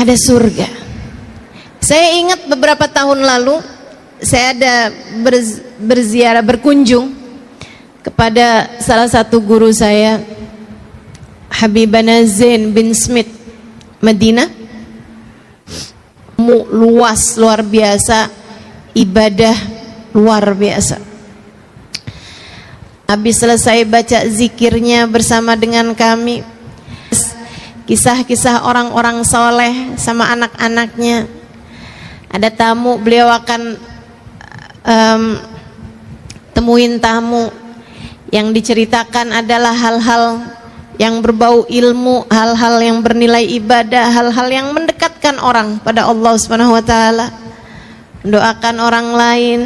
ada surga. Saya ingat beberapa tahun lalu saya ada berziarah, berkunjung kepada salah satu guru saya, Habibana Zain bin Smith, Madinah. Luas, luar biasa, ibadah luar biasa. Habis selesai baca zikirnya bersama dengan kami, kisah-kisah orang-orang soleh sama anak-anaknya. Ada tamu, beliau akan temuin tamu. Yang diceritakan adalah hal-hal yang berbau ilmu, hal-hal yang bernilai ibadah, hal-hal yang mendekatkan orang pada Allah Subhanahu wa taala, mendoakan orang lain.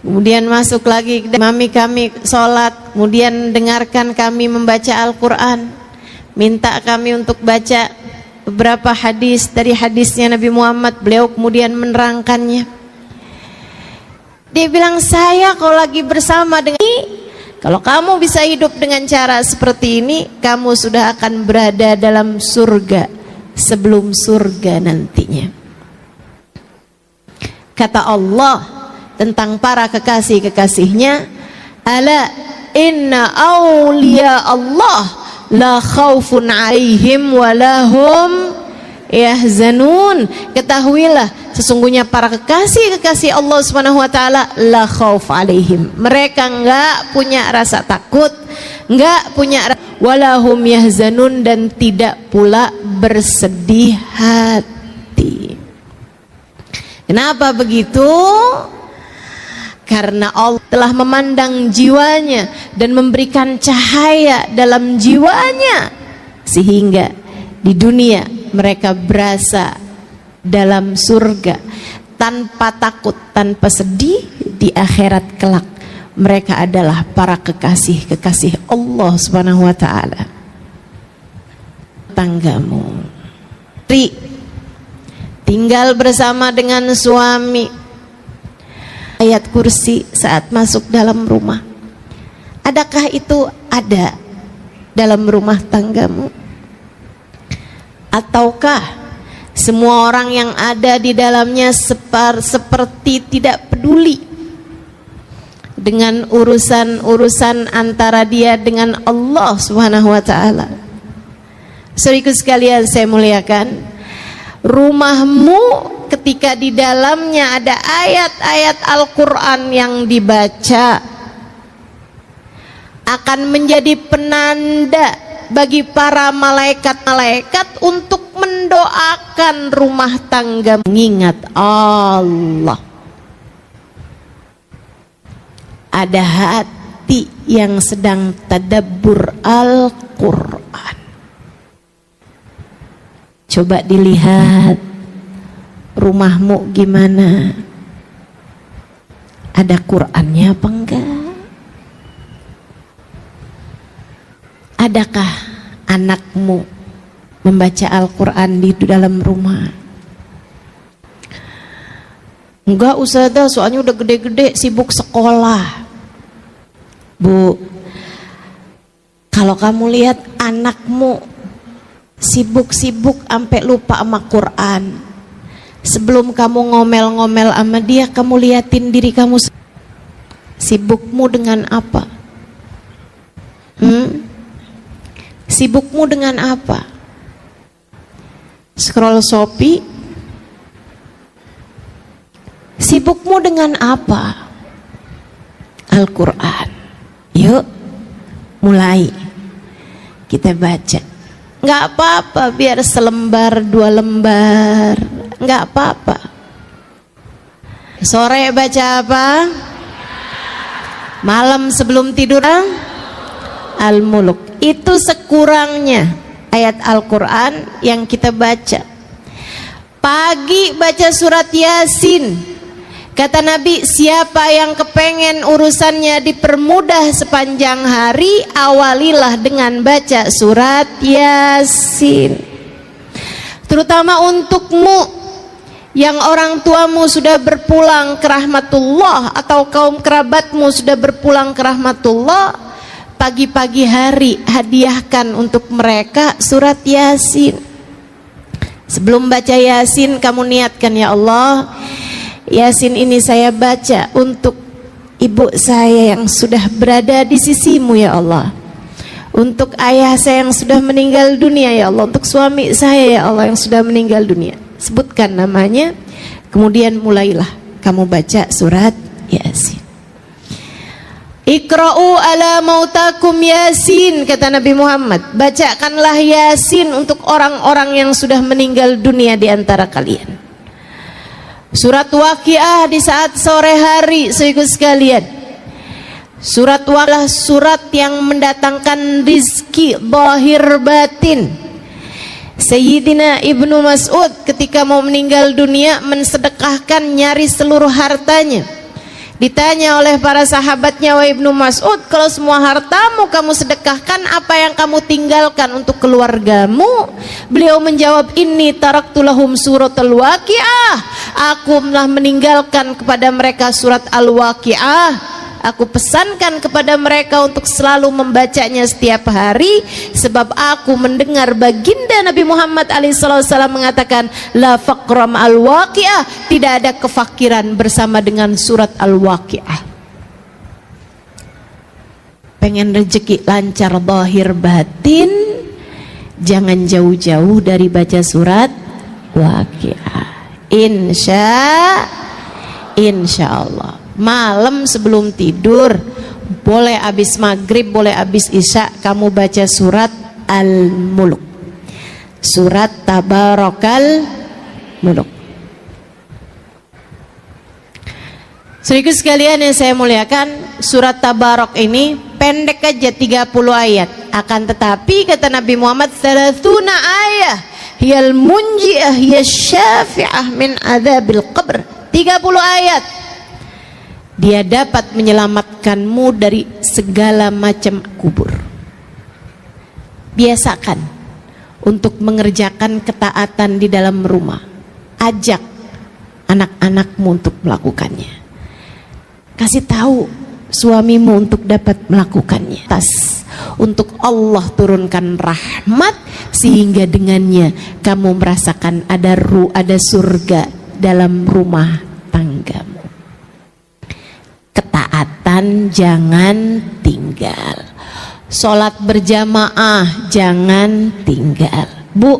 Kemudian masuk lagi, mami kami sholat, kemudian dengarkan kami membaca Al-Quran, minta kami untuk baca beberapa hadis dari hadisnya Nabi Muhammad. Beliau kemudian menerangkannya. Dia bilang, saya kalau lagi bersama dengan ini, kalau kamu bisa hidup dengan cara seperti ini, kamu sudah akan berada dalam surga sebelum surga nantinya. Kata Allah tentang para kekasih-kekasihnya, ala inna awliya Allah la khaufun alaihim walahum yahzanun. Ketahuilah, sesungguhnya para kekasih-kekasih Allah Subhanahu wa taala la khauf alaihim, mereka enggak punya rasa takut, enggak punya walahum yahzanun, dan tidak pula bersedih hati. Kenapa begitu? Karena Allah telah memandang jiwanya dan memberikan cahaya dalam jiwanya, sehingga di dunia mereka berasa dalam surga tanpa takut, tanpa sedih. Di akhirat kelak mereka adalah para kekasih-kekasih Allah Subhanahu wa taala. Tanggamu tinggal bersama dengan suami, ayat kursi saat masuk dalam rumah. Adakah itu ada dalam rumah tanggamu? Ataukah semua orang yang ada di dalamnya seperti tidak peduli dengan urusan-urusan antara dia dengan Allah Subhanahu wa taala? Saudaraku sekalian saya muliakan, rumahmu ketika di dalamnya ada ayat-ayat Al-Quran yang dibaca akan menjadi penanda bagi para malaikat-malaikat untuk mendoakan rumah tangga mengingat Allah. Ada hati yang sedang tadabbur Al-Quran. Coba dilihat rumahmu gimana, ada Qurannya apa enggak? Adakah anakmu membaca Al-Quran di dalam rumah? Enggak Ustazah, soalnya udah gede-gede sibuk sekolah. Bu, kalau kamu lihat anakmu sibuk-sibuk sampai lupa sama Quran, sebelum kamu ngomel-ngomel sama dia, kamu liatin diri kamu, sibukmu dengan apa? Sibukmu dengan apa? Scroll Shopee? Sibukmu dengan apa? Al-Quran. Yuk, mulai kita baca. Nggak apa-apa, biar selembar, 2 lembar, nggak apa-apa. Sore baca apa? Malam sebelum tidur Al-Muluk. Itu sekurangnya ayat Al-Quran yang kita baca. Pagi baca surat Yasin. Kata Nabi, siapa yang kepengen urusannya dipermudah sepanjang hari, awalilah dengan baca surat Yasin. Terutama untukmu yang orang tuamu sudah berpulang ke rahmatullah, atau kaum kerabatmu sudah berpulang ke rahmatullah, pagi-pagi hari hadiahkan untuk mereka surat Yasin. Sebelum baca Yasin, kamu niatkan, ya Allah, Yasin ini saya baca untuk ibu saya yang sudah berada di sisimu, ya Allah, untuk ayah saya yang sudah meninggal dunia, ya Allah, untuk suami saya, ya Allah, yang sudah meninggal dunia. Sebutkan namanya, kemudian mulailah kamu baca surat Yasin. Iqra'u ala mautakum Yasin, kata Nabi Muhammad, bacakanlah Yasin untuk orang-orang yang sudah meninggal dunia di antara kalian. Surat Waqiah di saat sore hari, saudara sekalian. Surat Waqiah surat yang mendatangkan rizki zahir batin. Sayyidina Ibnu Mas'ud ketika mau meninggal dunia mensedekahkan nyaris seluruh hartanya. Ditanya oleh para sahabatnya, wahai Ibnu Mas'ud, kalau semua hartamu kamu sedekahkan, apa yang kamu tinggalkan untuk keluargamu? Beliau menjawab, inni taraktu lahum suratul Waqiah, aku telah meninggalkan kepada mereka surat Al-Waqiah. Aku pesankan kepada mereka untuk selalu membacanya setiap hari, sebab aku mendengar baginda Nabi Muhammad SAW mengatakan, la faqram al-waqiah, tidak ada kefakiran bersama dengan surat Al-Waqiah. Pengen rezeki lancar zahir batin, jangan jauh-jauh dari baca surat Waqiah. Insya Allah malam sebelum tidur, boleh habis maghrib, boleh habis isya, kamu baca surat Al-Mulk, surat Tabarakal Muluk. Saudara sekalian yang saya muliakan, surat Tabarak ini pendek aja 30 ayat, akan tetapi kata Nabi Muhammad, 30 ayat hiyal munji'ah hiyal syafi'ah min adzabil qabr. 30 ayat dia dapat menyelamatkanmu dari segala macam kubur. Biasakan untuk mengerjakan ketaatan di dalam rumah. Ajak anak-anakmu untuk melakukannya. Kasih tahu suamimu untuk dapat melakukannya. Untuk Allah turunkan rahmat sehingga dengannya kamu merasakan ada surga dalam rumah tanggamu. Ketaatan jangan tinggal, sholat berjamaah jangan tinggal. Bu,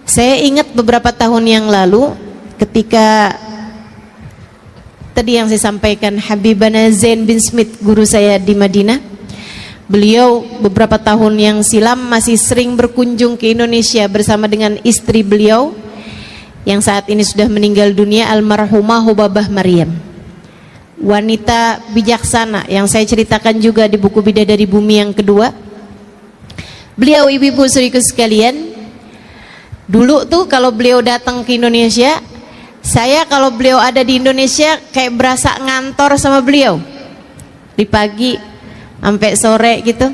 saya ingat beberapa tahun yang lalu ketika tadi yang saya sampaikan, Habibana Zain bin Smith, guru saya di Madinah, beliau beberapa tahun yang silam masih sering berkunjung ke Indonesia bersama dengan istri beliau yang saat ini sudah meninggal dunia, almarhumah Hubabah Maryam, wanita bijaksana yang saya ceritakan juga di buku Bidadari Bumi yang kedua. Beliau, ibu-ibu saudaraku sekalian, dulu tuh kalau beliau datang ke Indonesia, saya kalau beliau ada di Indonesia kayak berasa ngantor sama beliau. Di pagi sampai sore gitu,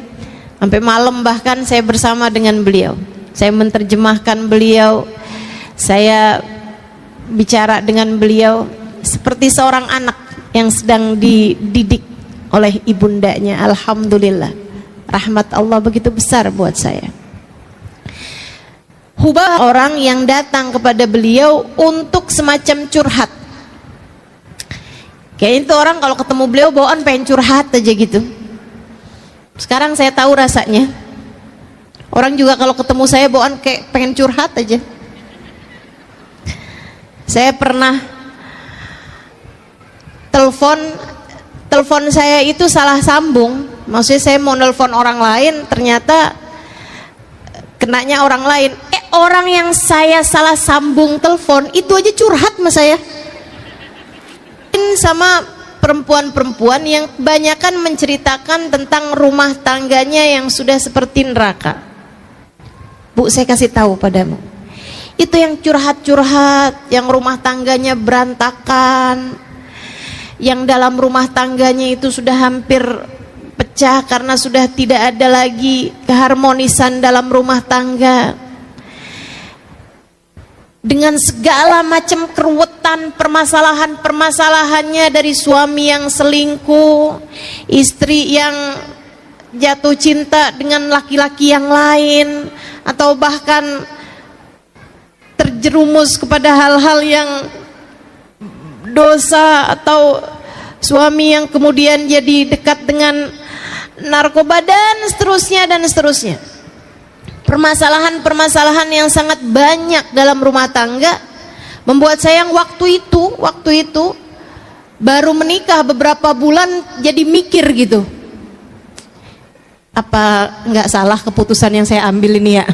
sampai malam bahkan saya bersama dengan beliau. Saya menerjemahkan beliau, saya bicara dengan beliau seperti seorang anak yang sedang dididik oleh ibundanya. Alhamdulillah, rahmat Allah begitu besar buat saya. Hubah orang yang datang kepada beliau untuk semacam curhat. Kayak itu orang kalau ketemu beliau bawaan pengen curhat aja gitu. Sekarang saya tahu rasanya. Orang juga kalau ketemu saya bawaan kayak pengen curhat aja. Saya pernah telepon saya itu salah sambung. Maksudnya saya mau nelpon orang lain, ternyata kenanya orang lain. Orang yang saya salah sambung telepon itu aja curhat sama saya. Sama perempuan-perempuan yang kebanyakan menceritakan tentang rumah tangganya yang sudah seperti neraka. Bu, saya kasih tahu padamu, itu yang curhat-curhat, yang rumah tangganya berantakan, yang dalam rumah tangganya itu sudah hampir pecah karena sudah tidak ada lagi keharmonisan dalam rumah tangga, dengan segala macam keruwetan, permasalahannya dari suami yang selingkuh, istri yang jatuh cinta dengan laki-laki yang lain, atau bahkan terjerumus kepada hal-hal yang dosa, atau suami yang kemudian jadi dekat dengan narkoba dan seterusnya. Permasalahan-permasalahan yang sangat banyak dalam rumah tangga membuat saya yang waktu itu baru menikah beberapa bulan jadi mikir gitu, apa nggak salah keputusan yang saya ambil ini ya.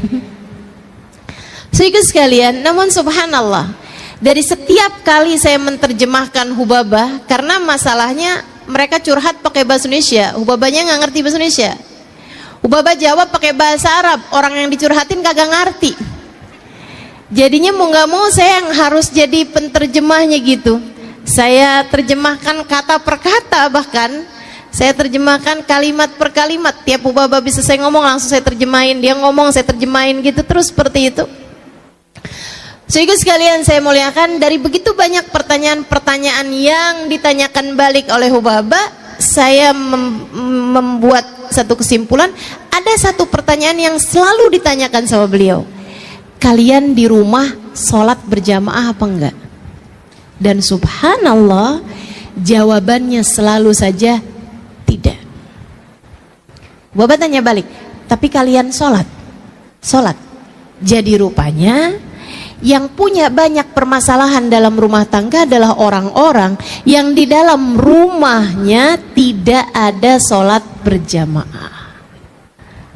Sehingga sekalian, namun subhanallah, dari setiap kali saya menerjemahkan Hubabah, karena masalahnya mereka curhat pakai bahasa Indonesia, Hubabahnya nggak ngerti bahasa Indonesia. Hubabah jawab pakai bahasa Arab, orang yang dicurhatin kagak ngerti. Jadinya mau nggak mau saya yang harus jadi penterjemahnya gitu. Saya terjemahkan kata per kata, bahkan saya terjemahkan kalimat per kalimat. Tiap Hubabah bisa saya ngomong langsung saya terjemahin, dia ngomong saya terjemahin gitu terus seperti itu. Sehingga sekalian saya muliakan, dari begitu banyak pertanyaan-pertanyaan yang ditanyakan balik oleh Hubabah, saya membuat satu kesimpulan. Ada satu pertanyaan yang selalu ditanyakan sama beliau, kalian di rumah sholat berjamaah apa enggak? Dan subhanallah, jawabannya selalu saja tidak. Hubabah tanya balik, tapi kalian sholat? Jadi rupanya yang punya banyak permasalahan dalam rumah tangga adalah orang-orang yang di dalam rumahnya tidak ada sholat berjamaah,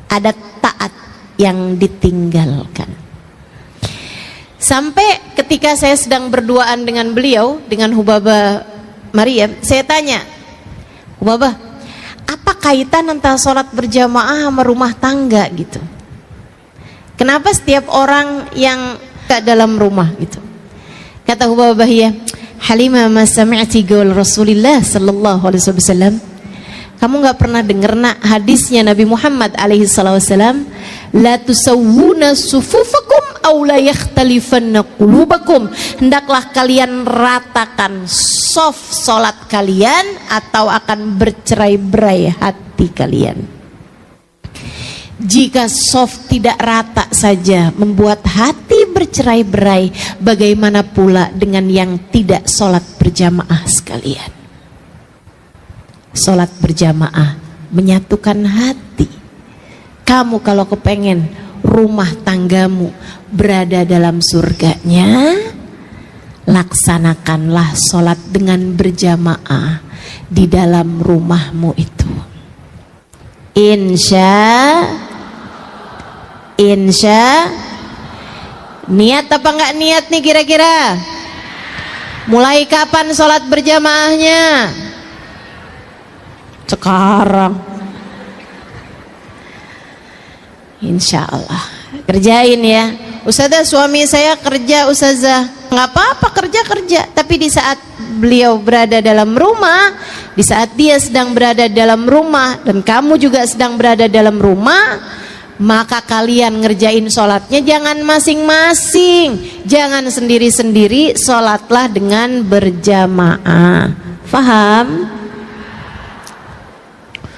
ada taat yang ditinggalkan. Sampai ketika saya sedang berduaan dengan beliau, dengan Hubabah Maryam, saya tanya, Hubabah, apa kaitan antara sholat berjamaah sama rumah tangga gitu? Kenapa setiap orang yang dalam rumah gitu? Kata Hubabah, ya Halimah, ma sami'ti qaul Rasulillah sallallahu alaihi wasallam, kamu nggak pernah dengar nak hadisnya Nabi Muhammad alaihi wasallam, la tusawwuna sufufakum aw la yakhtalifanna qulubakum, hendaklah kalian ratakan saf salat kalian atau akan bercerai-berai hati kalian. Jika soft tidak rata saja membuat hati bercerai-berai, bagaimana pula dengan yang tidak sholat berjamaah sekalian? Sholat berjamaah menyatukan hati. Kamu kalau kepengen rumah tanggamu berada dalam surganya, laksanakanlah sholat dengan berjamaah di dalam rumahmu itu. Insya niat apa enggak niat nih kira-kira? Mulai kapan sholat berjamaahnya? Sekarang. Insya Allah kerjain ya. Ustazah, suami saya kerja ustazah. Nggak apa-apa, kerja, tapi di saat beliau berada dalam rumah, di saat dia sedang berada dalam rumah dan kamu juga sedang berada dalam rumah, maka kalian ngerjain sholatnya jangan masing-masing, jangan sendiri-sendiri, sholatlah dengan berjamaah. Faham?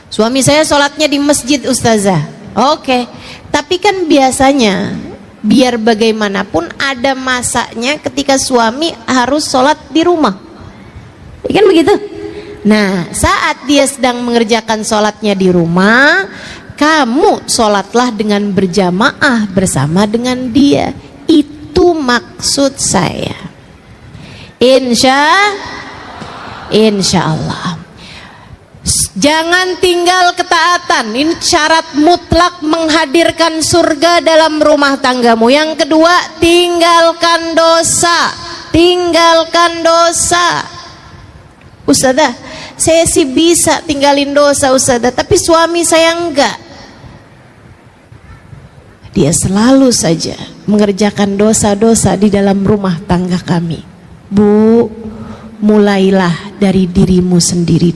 Suami saya sholatnya di masjid ustazah. Oke, tapi kan biasanya biar bagaimanapun ada masanya ketika suami harus sholat di rumah, kan begitu? Nah, saat dia sedang mengerjakan sholatnya di rumah, kamu sholatlah dengan berjamaah bersama dengan dia. Itu maksud saya. Insya Allah. Jangan tinggal ketaatan. Ini syarat mutlak menghadirkan surga dalam rumah tanggamu. Yang kedua, tinggalkan dosa. Ustazah, saya sih bisa tinggalin dosa ustazah, tapi suami saya enggak. Dia selalu saja mengerjakan dosa-dosa di dalam rumah tangga kami. Bu, mulailah dari dirimu sendiri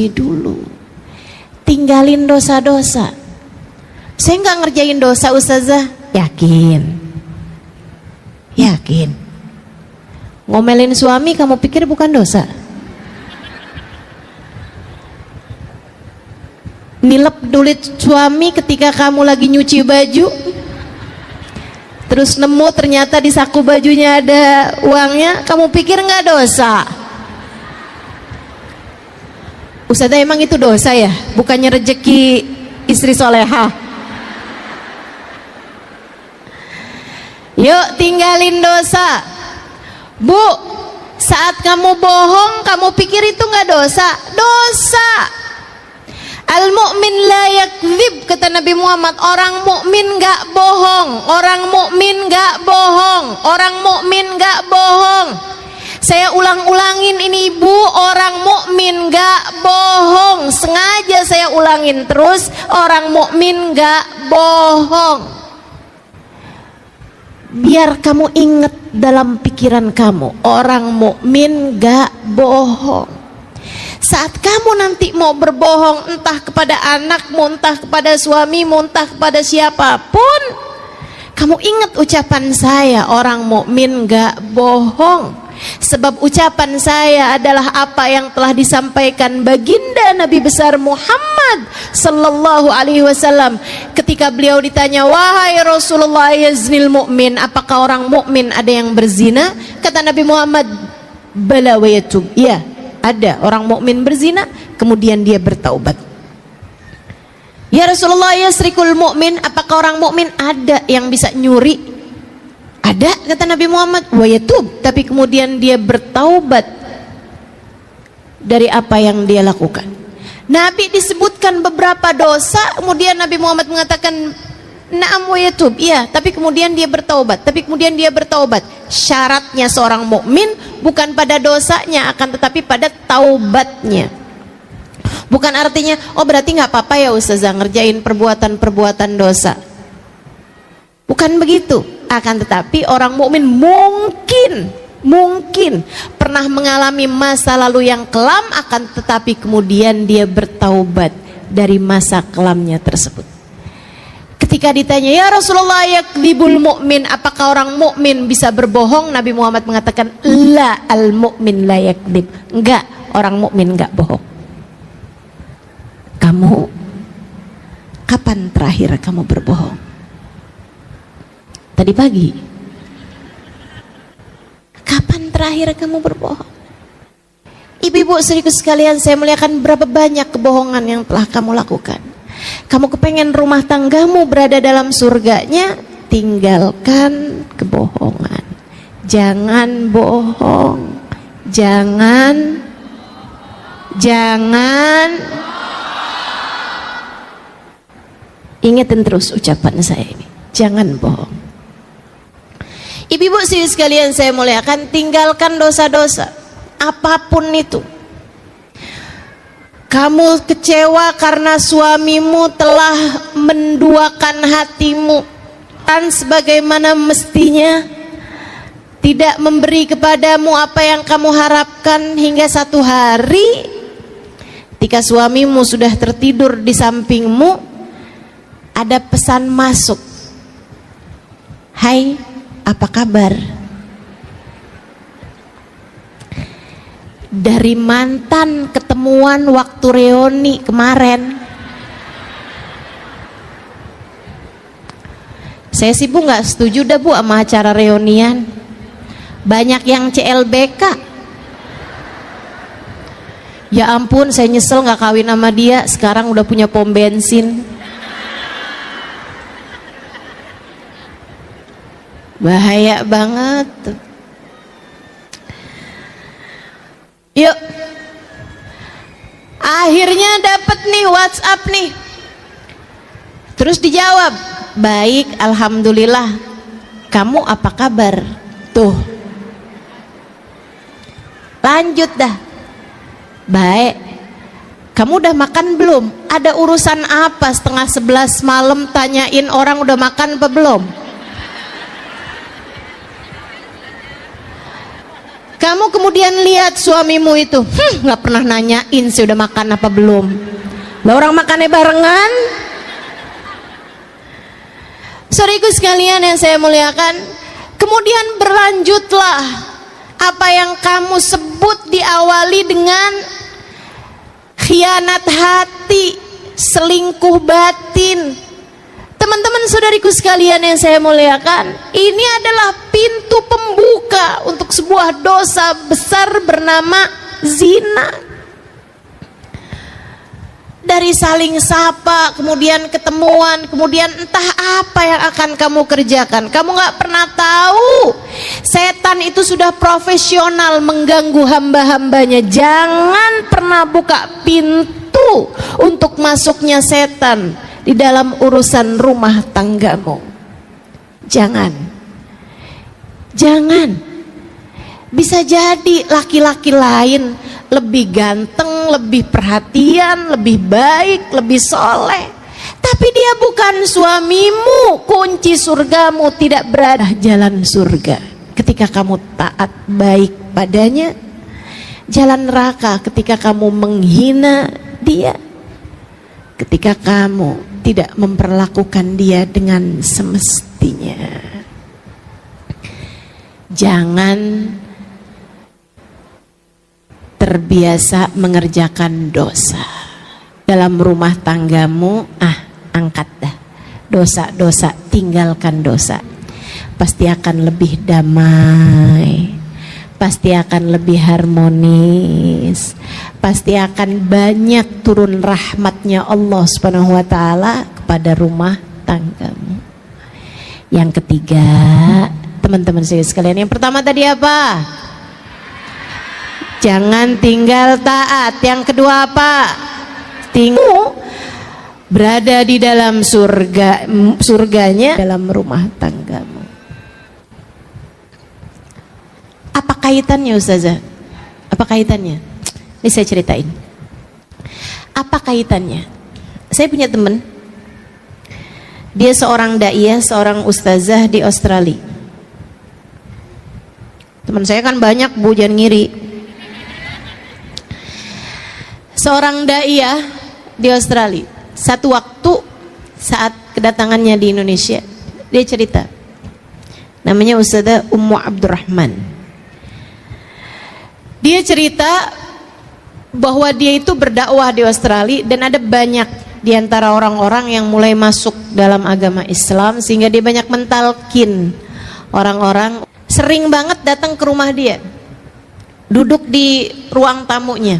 dulu. Tinggalin dosa-dosa. Saya enggak ngerjain dosa ustazah. Yakin. Ngomelin suami kamu pikir bukan dosa? nilep duit suami ketika kamu lagi nyuci baju, terus nemu ternyata di saku bajunya ada uangnya, kamu pikir nggak dosa? Ustazah, emang itu dosa ya? Bukannya rezeki istri soleha? Yuk tinggalin dosa. Bu, saat kamu bohong, kamu pikir itu nggak dosa? Dosa. Al-mu'min la yakdzib, kata Nabi Muhammad. Orang mukmin nggak bohong. Orang mukmin nggak bohong. Orang mukmin nggak bohong. Saya ulang-ulangin ini ibu, orang mukmin nggak bohong. Sengaja saya ulangin terus, orang mukmin nggak bohong. Biar kamu ingat dalam pikiran kamu, orang mukmin nggak bohong. Saat kamu nanti mau berbohong, entah kepada anakmu, entah kepada suamimu, entah kepada siapapun, kamu ingat ucapan saya, orang mukmin nggak bohong. Sebab ucapan saya adalah apa yang telah disampaikan baginda Nabi besar Muhammad sallallahu alaihi wasallam ketika beliau ditanya, wahai Rasulullah, yaznil mu'min, apakah orang mukmin ada yang berzina? Kata Nabi Muhammad, bala wa yatub, iya, ada orang mukmin berzina kemudian dia bertaubat. Ya Rasulullah, yasrikul mu'min, apakah orang mukmin ada yang bisa nyuri? Ada, kata Nabi Muhammad, wa yatub, tapi kemudian dia bertaubat dari apa yang dia lakukan. Nabi disebutkan beberapa dosa, kemudian Nabi Muhammad mengatakan na'am wa yatub, iya, tapi kemudian dia bertaubat. Tapi kemudian dia bertaubat. Syaratnya seorang mukmin bukan pada dosanya, akan tetapi pada taubatnya. Bukan artinya, oh berarti nggak apa-apa ya Ustazah ngerjain perbuatan-perbuatan dosa. Bukan begitu. Akan tetapi orang mukmin mungkin pernah mengalami masa lalu yang kelam, akan tetapi kemudian dia bertaubat dari masa kelamnya tersebut. Ketika ditanya, ya Rasulullah, yakdzibul mu'min, apakah orang mukmin bisa berbohong? Nabi Muhammad mengatakan, la, al mu'min la yakdzib, enggak, orang mukmin enggak bohong. Kamu kapan terakhir kamu berbohong? Tadi pagi. Kapan terakhir kamu berbohong? Ibu-ibu saudariku sekalian, saya muliakan, berapa banyak kebohongan yang telah kamu lakukan. Kamu kepengen rumah tanggamu berada dalam surganya, tinggalkan kebohongan. Jangan bohong. Jangan ingetin terus ucapan saya ini. Jangan bohong. Ibu-ibu sekalian saya muliakan, tinggalkan dosa-dosa apapun itu. Kamu kecewa karena suamimu telah menduakan hatimu dan sebagaimana mestinya, tidak memberi kepadamu apa yang kamu harapkan, hingga satu hari ketika suamimu sudah tertidur di sampingmu, ada pesan masuk, hai, apa kabar? Dari mantan ketemuan waktu reuni kemarin. Saya sih Bu nggak setuju dah Bu sama acara reunian. Banyak yang CLBK. Ya ampun, saya nyesel nggak kawin sama dia. Sekarang udah punya pom bensin. Bahaya banget. Yuk, akhirnya dapat nih WhatsApp nih. Terus dijawab, baik, alhamdulillah. Kamu apa kabar? Tuh, lanjut dah. Baik. Kamu udah makan belum? Ada urusan apa setengah 11 malam tanyain orang udah makan apa belum? Kamu kemudian lihat suamimu itu, nggak pernah nanyain sih udah makan apa belum. Lah orang makannya barengan. Saudaraku sekalian yang saya muliakan, kemudian berlanjutlah apa yang kamu sebut diawali dengan khianat hati, selingkuh batin. Teman-teman saudariku sekalian yang saya muliakan, ini adalah pintu pembuka untuk sebuah dosa besar bernama zina. Dari saling sapa, kemudian ketemuan, kemudian entah apa yang akan kamu kerjakan. Kamu gak pernah tahu, setan itu sudah profesional mengganggu hamba-hambanya. Jangan pernah buka pintu untuk masuknya setan di dalam urusan rumah tanggamu. Jangan. Bisa jadi laki-laki lain lebih ganteng, lebih perhatian, lebih baik, lebih soleh, tapi dia bukan suamimu. Kunci surgamu tidak berada jalan surga ketika kamu taat baik padanya, jalan neraka ketika kamu menghina dia, ketika kamu tidak memperlakukan dia dengan semestinya. Jangan terbiasa mengerjakan dosa dalam rumah tanggamu. Angkat dah dosa-dosa, tinggalkan dosa. Pasti akan lebih damai, pasti akan lebih harmonis, pasti akan banyak turun rahmatnya Allah Subhanahu wa ta'ala kepada rumah tanggamu. Yang ketiga, teman-teman sekalian, yang pertama tadi apa? Jangan tinggal taat. Yang kedua apa? Berada di dalam surganya dalam rumah tanggamu. Apa kaitannya Ustazah? Apa kaitannya? Ini saya ceritain. Apa kaitannya? Saya punya teman, dia seorang daiyah, seorang ustazah di Australia. Teman saya kan banyak, Bu, jangan ngiri. Seorang daiyah di Australia. Satu waktu saat kedatangannya di Indonesia, dia cerita. Namanya Ustazah Ummu Abdurrahman. Dia cerita bahwa dia itu berdakwah di Australia dan ada banyak di antara orang-orang yang mulai masuk dalam agama Islam, sehingga dia banyak mentalkin orang-orang. Sering banget datang ke rumah dia, duduk di ruang tamunya.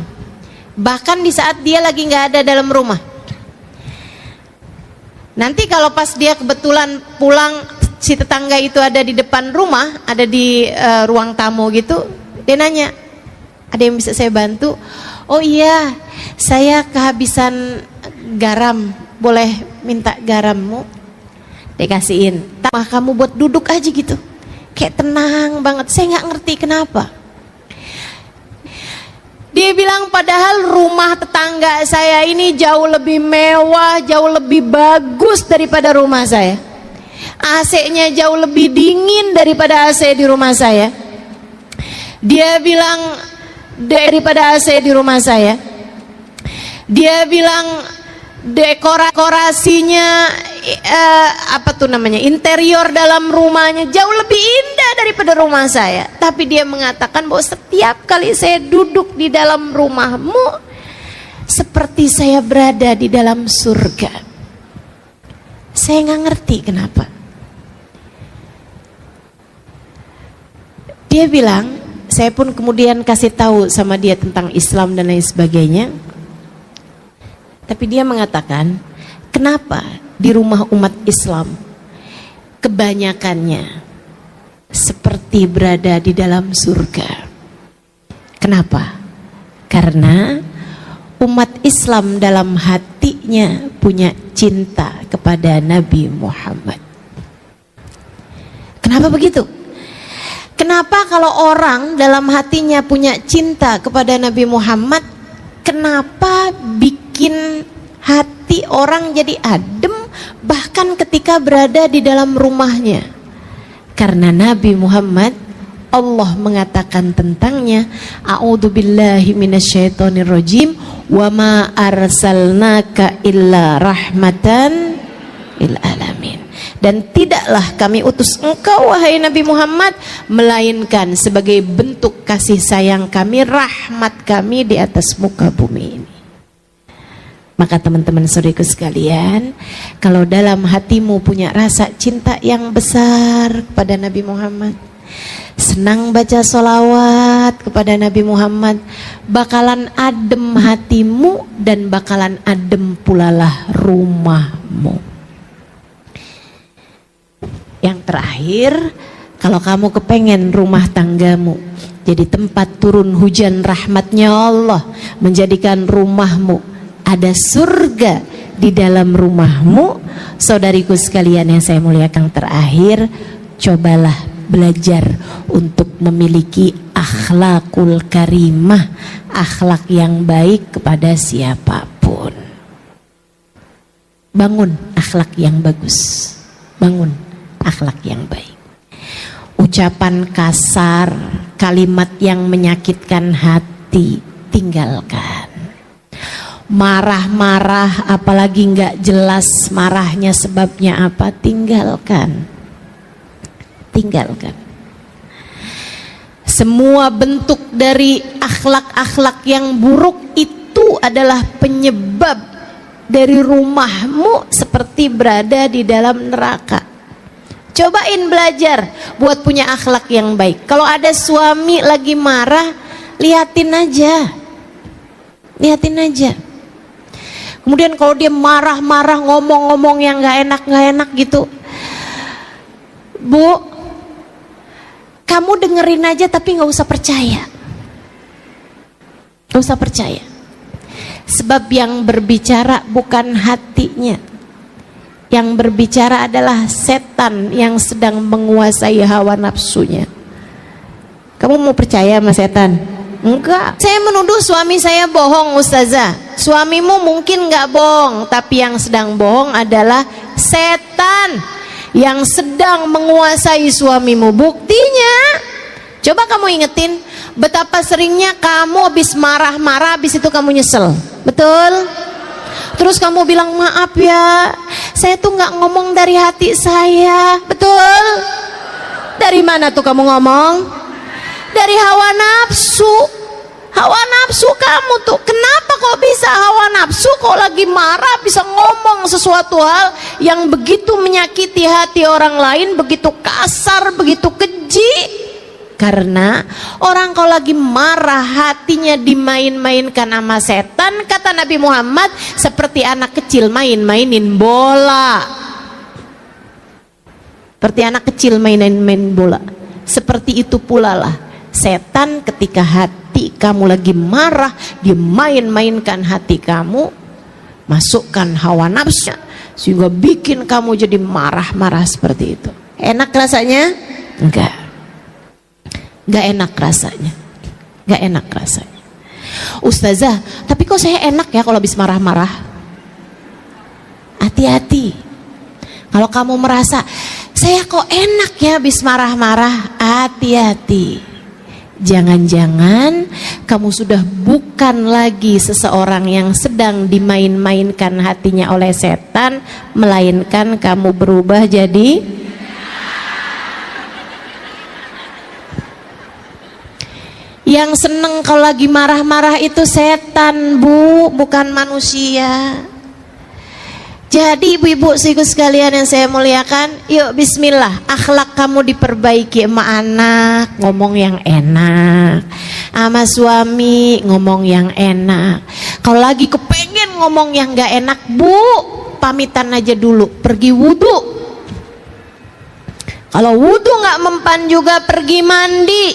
Bahkan di saat dia lagi nggak ada dalam rumah. Nanti kalau pas dia kebetulan pulang, si tetangga itu ada di depan rumah, ada di ruang tamu gitu, dia nanya, ada yang bisa saya bantu? Oh iya, saya kehabisan garam, boleh minta garammu? Dikasihin. Mah kamu buat duduk aja gitu, kayak tenang banget. Saya nggak ngerti kenapa. Dia bilang padahal rumah tetangga saya ini jauh lebih mewah, jauh lebih bagus daripada rumah saya. AC-nya jauh lebih dingin daripada AC di rumah saya. Dia bilang daripada AC di rumah saya. Dia bilang dekorasinya interior dalam rumahnya jauh lebih indah daripada rumah saya. Tapi dia mengatakan bahwa setiap kali saya duduk di dalam rumahmu, seperti saya berada di dalam surga. Saya nggak ngerti kenapa. Dia bilang, saya pun kemudian kasih tahu sama dia tentang Islam dan lain sebagainya. Tapi dia mengatakan, kenapa di rumah umat Islam kebanyakannya seperti berada di dalam surga? Kenapa? Karena umat Islam dalam hatinya punya cinta kepada Nabi Muhammad. Kenapa begitu? Kenapa kalau orang dalam hatinya punya cinta kepada Nabi Muhammad, kenapa bikin hati orang jadi adem bahkan ketika berada di dalam rumahnya? Karena Nabi Muhammad, Allah mengatakan tentangnya, a'udzubillahi minasyaitonirrajim, wa ma arsalnaka illa rahmatan lil alamin. Dan tidaklah kami utus engkau wahai Nabi Muhammad melainkan sebagai bentuk kasih sayang kami, rahmat kami di atas muka bumi ini. Maka teman-teman saudaraku sekalian, kalau dalam hatimu punya rasa cinta yang besar kepada Nabi Muhammad, senang baca sholawat kepada Nabi Muhammad, bakalan adem hatimu dan bakalan adem pulalah rumahmu. Yang terakhir, kalau kamu kepengen rumah tanggamu jadi tempat turun hujan rahmatnya Allah, menjadikan rumahmu ada surga di dalam rumahmu, saudariku sekalian yang saya muliakan, terakhir, cobalah belajar untuk memiliki akhlakul karimah, akhlak yang baik kepada siapapun. Bangun akhlak yang bagus, bangun akhlak yang baik. Ucapan kasar, kalimat yang menyakitkan hati, tinggalkan. Marah-marah, apalagi nggak jelas marahnya sebabnya apa, tinggalkan. Tinggalkan. Semua bentuk dari akhlak-akhlak yang buruk itu adalah penyebab dari rumahmu seperti berada di dalam neraka. Cobain belajar buat punya akhlak yang baik. Kalau ada suami lagi marah, liatin aja. Liatin aja. Kemudian kalau dia marah-marah, ngomong-ngomong yang gak enak gitu, Bu, kamu dengerin aja tapi gak usah percaya. Gak usah percaya. Sebab yang berbicara bukan hatinya. Yang berbicara adalah setan yang sedang menguasai hawa nafsunya. Kamu mau percaya sama setan? Enggak. Saya menuduh suami saya bohong, Ustazah. Suamimu mungkin enggak bohong, tapi yang sedang bohong adalah setan yang sedang menguasai suamimu. Buktinya, coba kamu ingetin betapa seringnya kamu habis marah-marah, habis itu kamu nyesel. Betul? Terus kamu bilang, maaf ya, saya tuh nggak ngomong dari hati saya. Betul? Dari mana tuh kamu ngomong? Dari hawa nafsu. Hawa nafsu kamu tuh. Kenapa kok bisa hawa nafsu kok lagi marah bisa ngomong sesuatu hal yang begitu menyakiti hati orang lain, begitu kasar, begitu keji? Karena orang kalau lagi marah hatinya dimain-mainkan sama setan, kata Nabi Muhammad, seperti anak kecil main-mainin bola. Seperti anak kecil main-main bola. Seperti itu pula lah setan ketika hati kamu lagi marah, dia main-mainkan hati kamu, masukkan hawa nafsu sehingga bikin kamu jadi marah-marah seperti itu. Enak rasanya? Enggak. Enggak enak rasanya. Enggak enak rasanya. Ustazah, tapi kok saya enak ya kalau habis marah-marah? Hati-hati. Kalau kamu merasa saya kok enak ya habis marah-marah, hati-hati. Jangan-jangan kamu sudah bukan lagi seseorang yang sedang dimain-mainkan hatinya oleh setan, melainkan kamu berubah jadi yang seneng kalau lagi marah-marah itu setan, Bu, bukan manusia. Jadi ibu-ibu saudaraku sekalian yang saya muliakan, yuk bismillah, akhlak kamu diperbaiki sama anak, ngomong yang enak, sama suami ngomong yang enak. Kalau lagi kepengen ngomong yang gak enak, Bu, pamitan aja dulu, pergi wudhu. Kalau wudhu gak mempan juga pergi mandi.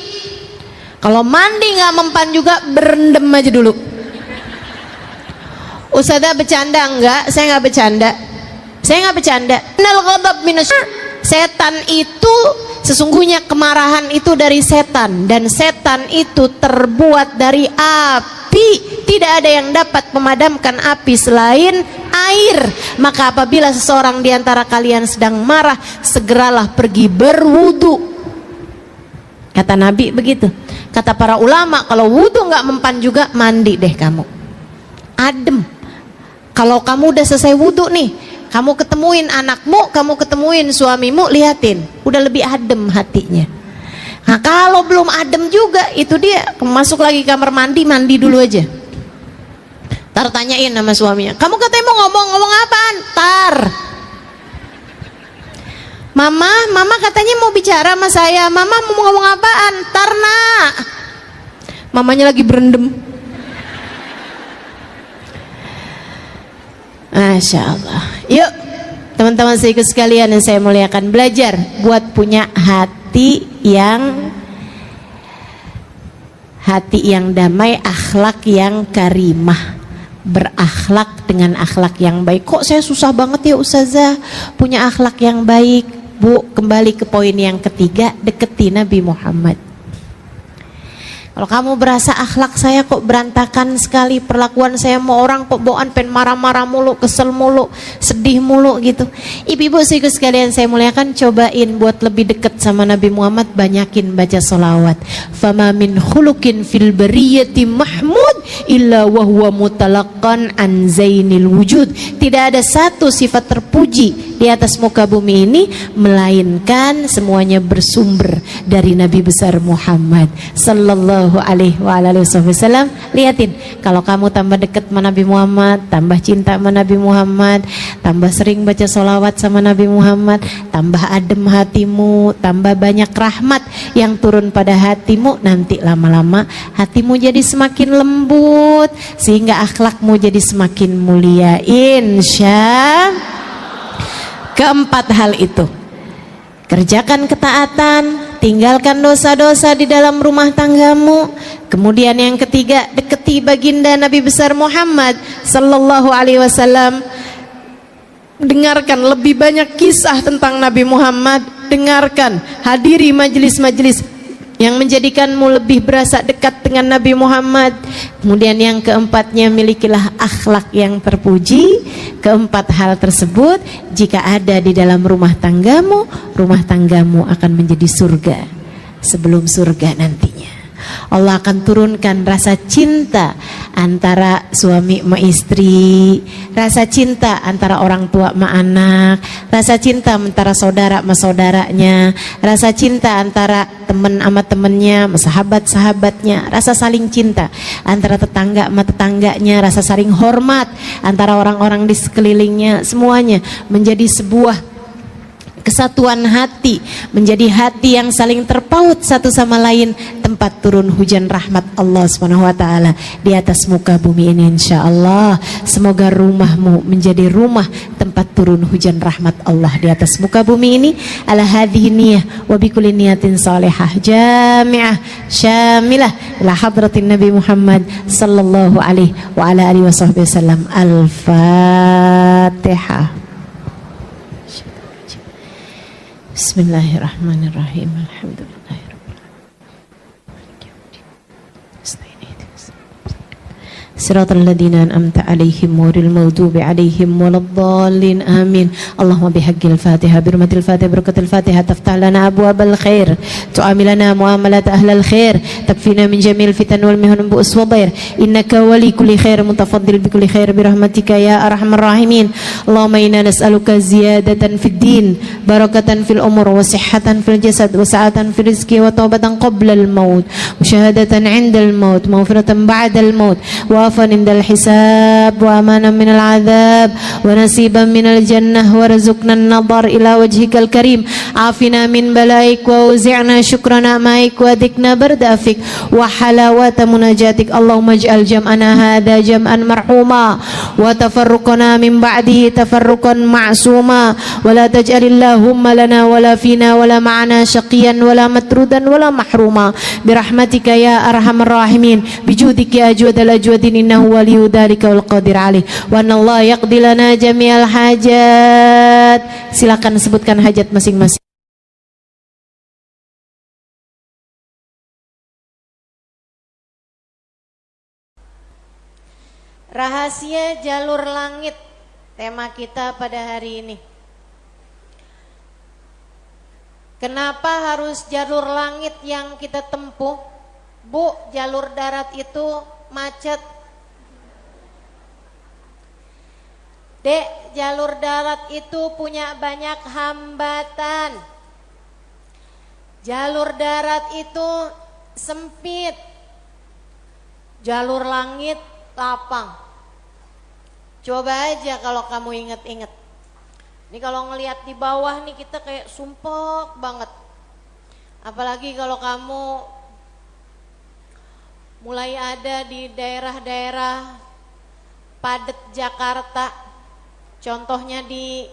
Kalau mandi gak mempan juga berendam aja dulu. Ustazah bercanda enggak? Saya enggak bercanda. Saya enggak bercanda. Innal ghadab minasy. Setan itu sesungguhnya kemarahan itu dari setan, dan setan itu terbuat dari api. Tidak ada yang dapat memadamkan api selain air. Maka apabila seseorang di antara kalian sedang marah, segeralah pergi berwudu. Kata Nabi begitu. Kata para ulama, kalau wudu enggak mempan juga, mandi deh kamu. Adem. Kalau kamu udah selesai wudhu nih, kamu ketemuin anakmu, kamu ketemuin suamimu, liatin, udah lebih adem hatinya. Nah kalau belum adem juga, itu dia, masuk lagi kamar mandi, mandi dulu aja. Tar tanyain sama suaminya, kamu katanya mau ngomong apaan? Tar, Mama katanya mau bicara sama saya. Mama mau ngomong apaan? Tar nak. Mamanya lagi berendam. Masya Allah. Yuk teman-teman saudaraku sekalian yang saya muliakan, belajar buat punya hati yang damai, akhlak yang karimah, berakhlak dengan akhlak yang baik. Kok saya susah banget ya Ustazah punya akhlak yang baik? Bu, kembali ke poin yang ketiga, deketi Nabi Muhammad. Kalau kamu berasa akhlak saya kok berantakan sekali, perlakuan saya sama orang kok bawaan pen marah-marah mulu, kesel mulu, sedih mulu gitu. Ibu-ibu sekalian saya muliakan, cobain buat lebih dekat sama Nabi Muhammad, banyakin baca sholawat. Fama min khuluqin fil bariyati mahmud illa wa huwa mutalaqan an zainil wujud. Tidak ada satu sifat terpuji di atas muka bumi ini melainkan semuanya bersumber dari Nabi besar Muhammad sallallahu alaihi wasallam. Lihatin, kalau kamu tambah dekat sama Nabi Muhammad, tambah cinta sama Nabi Muhammad, tambah sering baca sholawat sama Nabi Muhammad, tambah adem hatimu, tambah banyak rahmat yang turun pada hatimu, nanti lama-lama hatimu jadi semakin lembut sehingga akhlakmu jadi semakin mulia, insya. Keempat hal itu, kerjakan ketaatan, tinggalkan dosa-dosa di dalam rumah tanggamu. Kemudian yang ketiga, deketi baginda Nabi besar Muhammad sallallahu alaihi wasallam. Dengarkan lebih banyak kisah tentang Nabi Muhammad, dengarkan, hadiri majelis-majelis yang menjadikanmu lebih berasa dekat dengan Nabi Muhammad. Kemudian yang keempatnya, milikilah akhlak yang terpuji. Keempat hal tersebut jika ada di dalam rumah tanggamu akan menjadi surga sebelum surga nantinya. Allah akan turunkan rasa cinta antara suami sama istri, rasa cinta antara orang tua sama anak, rasa cinta antara saudara sama saudaranya, rasa cinta antara teman sama temennya, sahabat-sahabatnya, rasa saling cinta antara tetangga sama tetangganya, rasa saling hormat antara orang-orang di sekelilingnya. Semuanya menjadi sebuah kesatuan hati, menjadi hati yang saling terpaut satu sama lain, tempat turun hujan rahmat Allah SWT di atas muka bumi ini, insya Allah. Semoga rumahmu menjadi rumah tempat turun hujan rahmat Allah di atas muka bumi ini. Ala hadhihi niyah wa bikulli niyatin salihah jami'ah syamilah ila hadratin Nabi Muhammad sallallahu alaihi wa ala alihi wasallam. Al-Fatihah. Bismillahirrahmanirrahim. Alhamdulillahirabbil alamin. Siratal ladzina an'amta 'alaihim ghairil maghdubi 'alaihim waladdallin. Amin. Allahumma bihaqqil Fatihah, birmatil Fatihah, barakatil Fatihah, taftah lana abwabal khair, tu'amilana muamalat ahlal khair, takfina min jamil fitan wal mihun bu'us wa dhair. Innaka wali kulli khair, mutafaddil bi kulli khair bi rahmatika ya arhamar rahimin. Allahumma inna nas'aluka ziyadatan fid din, barakatan fil umur, wa sihhatan fil jasad, wa sa'atan fil rizqi, wa taubatan qabla al maut, wa syahadatan 'inda al maut, maghfiratan ba'da al maut, wa afan indal hisab, wa amanan minal adhab, wa nasiban minal jannah, wa rizqna an-nadhar ila wajhikal karim. Afina min balaik, wa uzi'na syukrana maik, wa dikna bardafik, wa halawata munajatik. Allahumma ij'al jam'ana hadha jam'an marhuma, wa tafarruqana min ba'dihi tafarruqan ma'suma, wa la taj'alillahumma lana wala fina wala ma'ana syaqiyan wala matrudan wala mahruma birahmatika ya arhamar rahimin, bijudika ajwadal ajwadin, innahu waliyu dzalika wal qadir alaih, wa anallahu yaqdi lana jami'al hajat. Silakan sebutkan hajat masing-masing. Rahasia jalur langit, tema kita pada hari ini. Kenapa harus jalur langit yang kita tempuh? Bu, jalur darat itu macet. Dek, jalur darat itu punya banyak hambatan. Jalur darat itu sempit. Jalur langit lapang. Coba aja kalau kamu inget-inget. Ini kalau ngelihat di bawah nih kita kayak sumpek banget. Apalagi kalau kamu mulai ada di daerah-daerah padat Jakarta. Contohnya di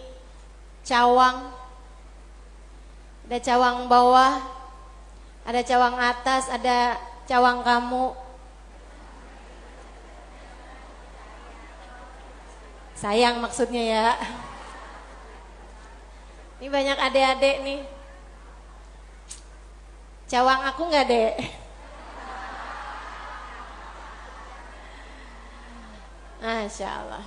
Cawang. Ada Cawang bawah, ada Cawang atas, ada Cawang kamu. Sayang maksudnya ya. Ini banyak adik-adik nih. Cawang aku nggak, Dek? Masya Allah.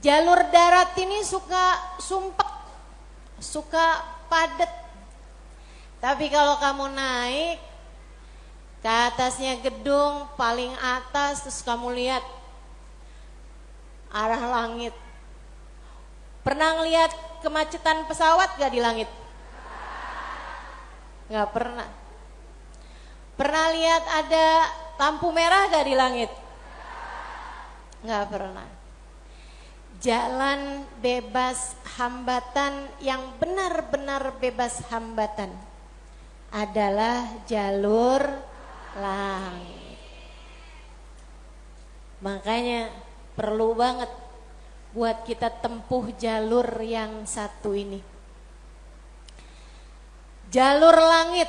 Jalur darat ini suka sumpek, suka padat. Tapi kalau kamu naik ke atasnya gedung paling atas, terus kamu lihat arah langit. Pernah ngelihat kemacetan pesawat gak di langit? Gak pernah. Pernah lihat ada lampu merah gak di langit? Gak pernah. Jalan bebas hambatan, yang benar-benar bebas hambatan adalah jalur langit. Makanya perlu banget buat kita tempuh jalur yang satu ini. Jalur langit,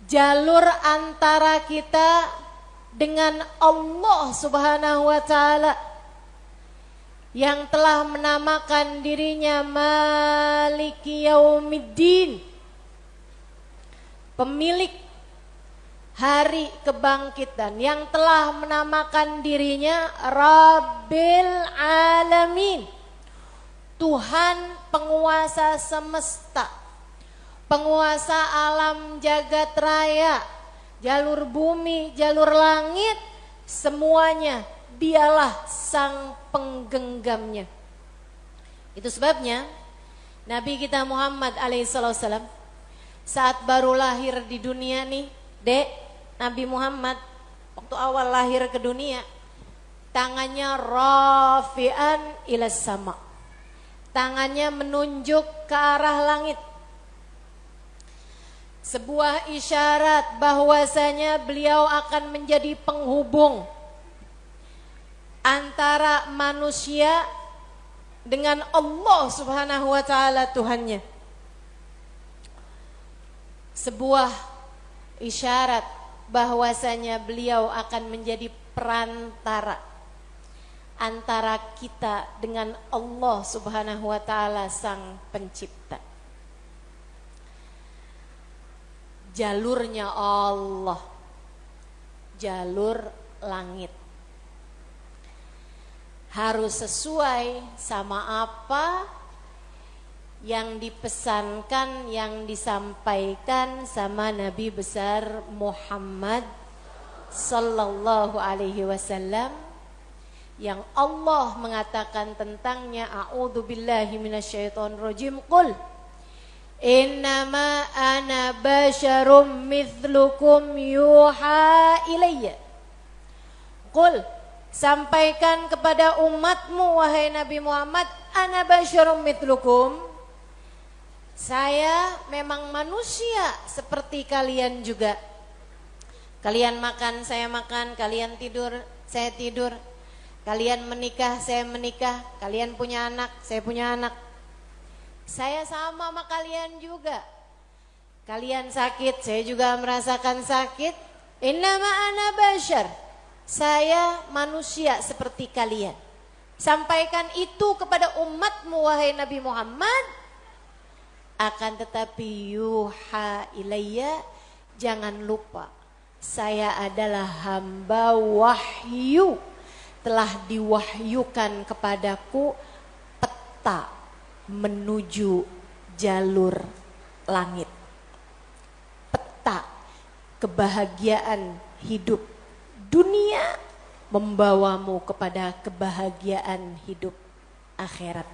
jalur antara kita dengan Allah Subhanahu wa Ta'ala, yang telah menamakan dirinya Maliki Yaumiddin, pemilik hari kebangkitan, yang telah menamakan dirinya Rabbil Alamin, Tuhan penguasa semesta, penguasa alam jagat raya, jalur bumi, jalur langit, semuanya dialah sang penggenggamnya. Itu sebabnya Nabi kita Muhammad alaihissalam saat baru lahir di dunia nih, Dek, Nabi Muhammad waktu awal lahir ke dunia, tangannya rafi'an ilas sama, tangannya menunjuk ke arah langit. Sebuah isyarat bahwasanya beliau akan menjadi penghubung antara manusia dengan Allah Subhanahu wa Ta'ala Tuhannya. Sebuah isyarat bahwasanya beliau akan menjadi perantara antara kita dengan Allah Subhanahu wa Ta'ala sang pencipta. Jalurnya Allah, jalur langit, harus sesuai sama apa yang dipesankan, yang disampaikan sama Nabi besar Muhammad sallallahu alaihi wasallam, yang Allah mengatakan tentangnya, a'udzubillahi minasyaitonirrajim, qul innama ana basyarum mithlukum yuha ilayya. Qul, sampaikan kepada umatmu wahai Nabi Muhammad, ana basyarum mithlukum, saya memang manusia seperti kalian juga. Kalian makan, saya makan. Kalian tidur, saya tidur. Kalian menikah, saya menikah. Kalian punya anak, saya punya anak. Saya sama kalian juga. Kalian sakit, saya juga merasakan sakit. Innama ana basyar, saya manusia seperti kalian. Sampaikan itu kepada umatmu wahai Nabi Muhammad. Akan tetapi yuha ilayya, jangan lupa saya adalah hamba wahyu, telah diwahyukan kepadaku peta menuju jalur langit, peta kebahagiaan hidup dunia membawamu kepada kebahagiaan hidup akhirat,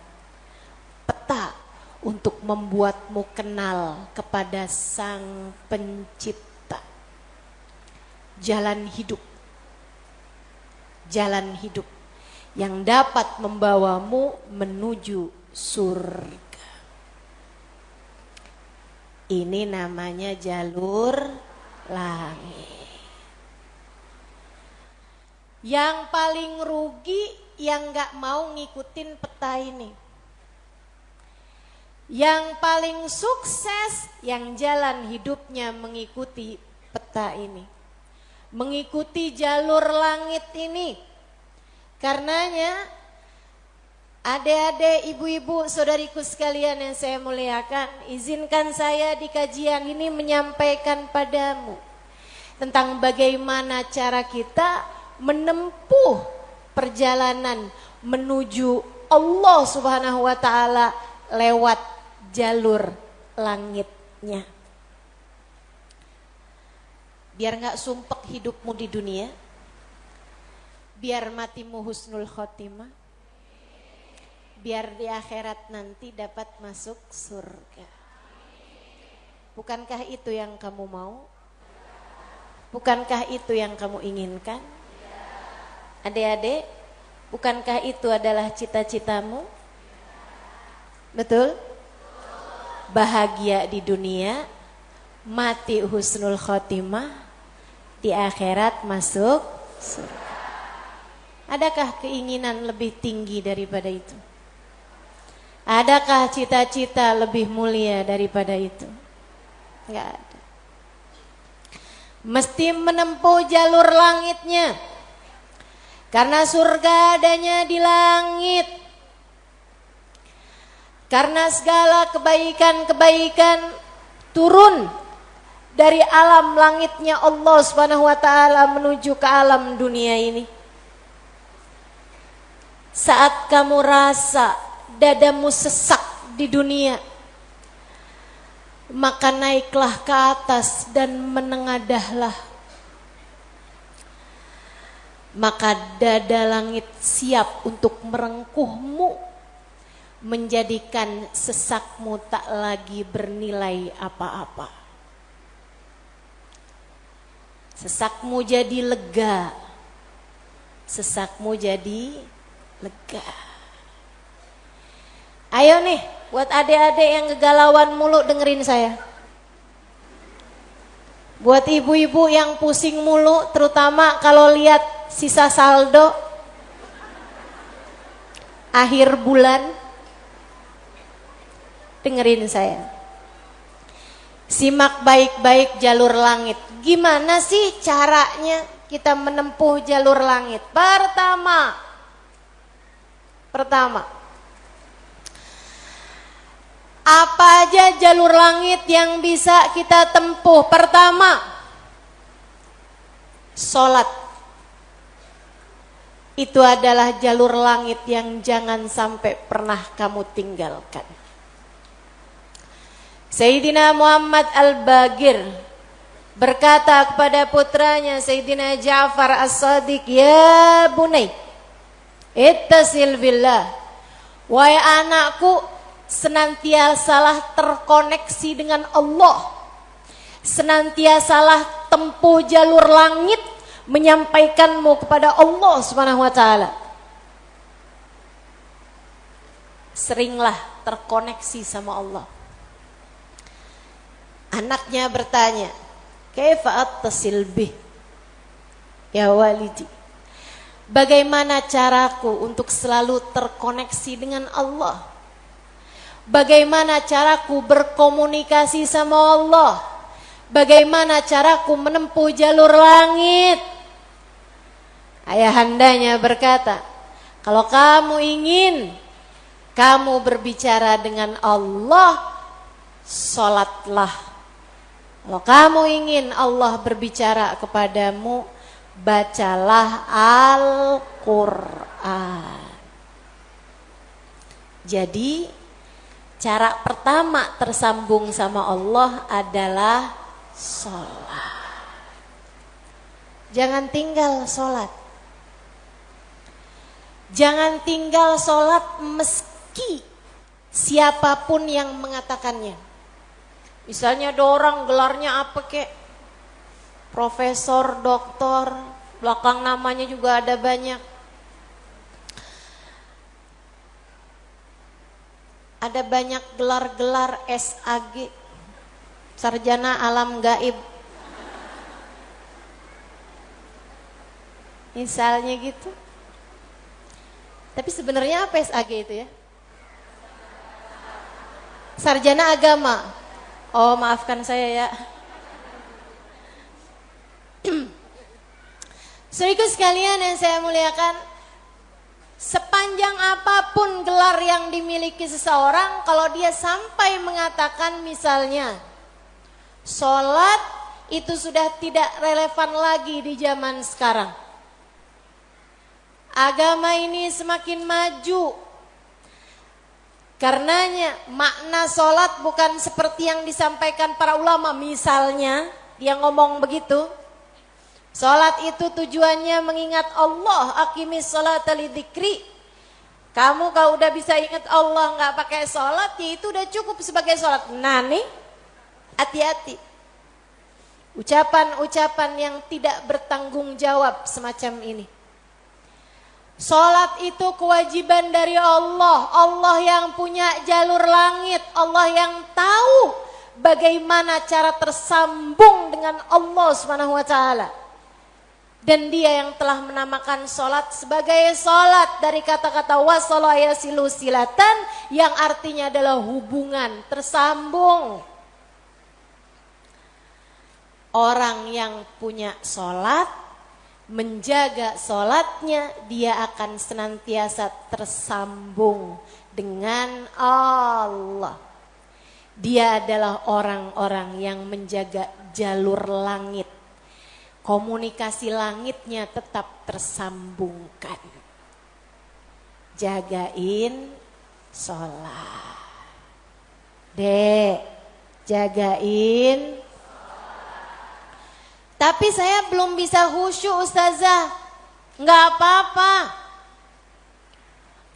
peta untuk membuatmu kenal kepada sang pencipta. Jalan hidup, jalan hidup yang dapat membawamu menuju surga. Ini namanya jalur langit. Yang paling rugi yang gak mau ngikutin peta ini. Yang paling sukses yang jalan hidupnya mengikuti peta ini, mengikuti jalur langit ini. Karenanya adik-adik, ibu-ibu, saudariku sekalian yang saya muliakan, izinkan saya di kajian ini menyampaikan padamu tentang bagaimana cara kita menempuh perjalanan menuju Allah Subhanahu wa taala lewat jalur langitnya. Biar gak sumpek hidupmu di dunia, biar matimu husnul khotimah, biar di akhirat nanti dapat masuk surga. Bukankah itu yang kamu mau? Bukankah itu yang kamu inginkan? Adik-adik, bukankah itu adalah cita-citamu? Betul? Bahagia di dunia, mati husnul khotimah, di akhirat masuk surga. Adakah keinginan lebih tinggi daripada itu? Adakah cita-cita lebih mulia daripada itu? Enggak ada. Mesti menempuh jalur langitnya. Karena surga adanya di langit. Karena segala kebaikan-kebaikan turun dari alam langitnya Allah Subhanahu wa taala menuju ke alam dunia ini. Saat kamu rasa dadamu sesak di dunia, maka naiklah ke atas dan menengadahlah. Maka dada langit siap untuk merengkuhmu, menjadikan sesakmu tak lagi bernilai apa-apa. Sesakmu jadi lega. Sesakmu jadi lega. Ayo nih, buat adik-adik yang kegalauan mulu dengerin saya. Buat ibu-ibu yang pusing mulu, terutama kalau lihat sisa saldo akhir bulan, dengerin saya. Simak baik-baik jalur langit. Gimana sih caranya kita menempuh jalur langit? Pertama, apa aja jalur langit yang bisa kita tempuh? Pertama, sholat. Itu adalah jalur langit yang jangan sampai pernah kamu tinggalkan. Sayyidina Muhammad Al-Bagir berkata kepada putranya Sayyidina Ja'far As-Sadiq, "Ya bunai, ittasil billah." Wahai anakku, senantiasalah terkoneksi dengan Allah. Senantiasalah tempuh jalur langit menyampaikanmu kepada Allah Subhanahu wa taala. Seringlah terkoneksi sama Allah. Anaknya bertanya, "Kaifa attasil bih ya walidi?" Bagaimana caraku untuk selalu terkoneksi dengan Allah? Bagaimana caraku berkomunikasi sama Allah? Bagaimana caraku menempuh jalur langit? Ayahandanya berkata, kalau kamu ingin kamu berbicara dengan Allah, sholatlah. Kalau kamu ingin Allah berbicara kepadamu, bacalah Al-Quran. Jadi cara pertama tersambung sama Allah adalah sholat. Jangan tinggal sholat. Jangan tinggal sholat meski siapapun yang mengatakannya. Misalnya ada orang gelarnya apa kek, profesor, doktor, Belakang namanya juga ada banyak. Ada banyak gelar-gelar SAG, Sarjana Alam Gaib. Misalnya gitu. Tapi sebenarnya apa SAG itu ya? Sarjana Agama. Oh, maafkan saya ya. Saudaraku sekalian yang saya muliakan, sepanjang apapun gelar yang dimiliki seseorang, kalau dia sampai mengatakan misalnya sholat itu sudah tidak relevan lagi di zaman sekarang, agama ini semakin maju, karenanya makna sholat bukan seperti yang disampaikan para ulama. Misalnya dia ngomong begitu, sholat itu tujuannya mengingat Allah, aqimis sholata lidzikri. Kamu kalau udah bisa ingat Allah nggak pakai sholat, ya itu udah cukup sebagai sholat. Nah nih, hati-hati. Ucapan-ucapan yang tidak bertanggung jawab semacam ini. Sholat itu kewajiban dari Allah. Allah yang punya jalur langit. Allah yang tahu bagaimana cara tersambung dengan Allah Subhanahu wa ta'ala. Dan dia yang telah menamakan sholat sebagai sholat dari kata-kata wasala yasilu silatan, yang artinya adalah hubungan, tersambung. Orang yang punya sholat, menjaga sholatnya, dia akan senantiasa tersambung dengan Allah. Dia adalah orang-orang yang menjaga jalur langit. Komunikasi langitnya tetap tersambungkan. Jagain sholat. Dek, jagain. Tapi saya belum bisa khusyuk ustazah. Nggak apa-apa.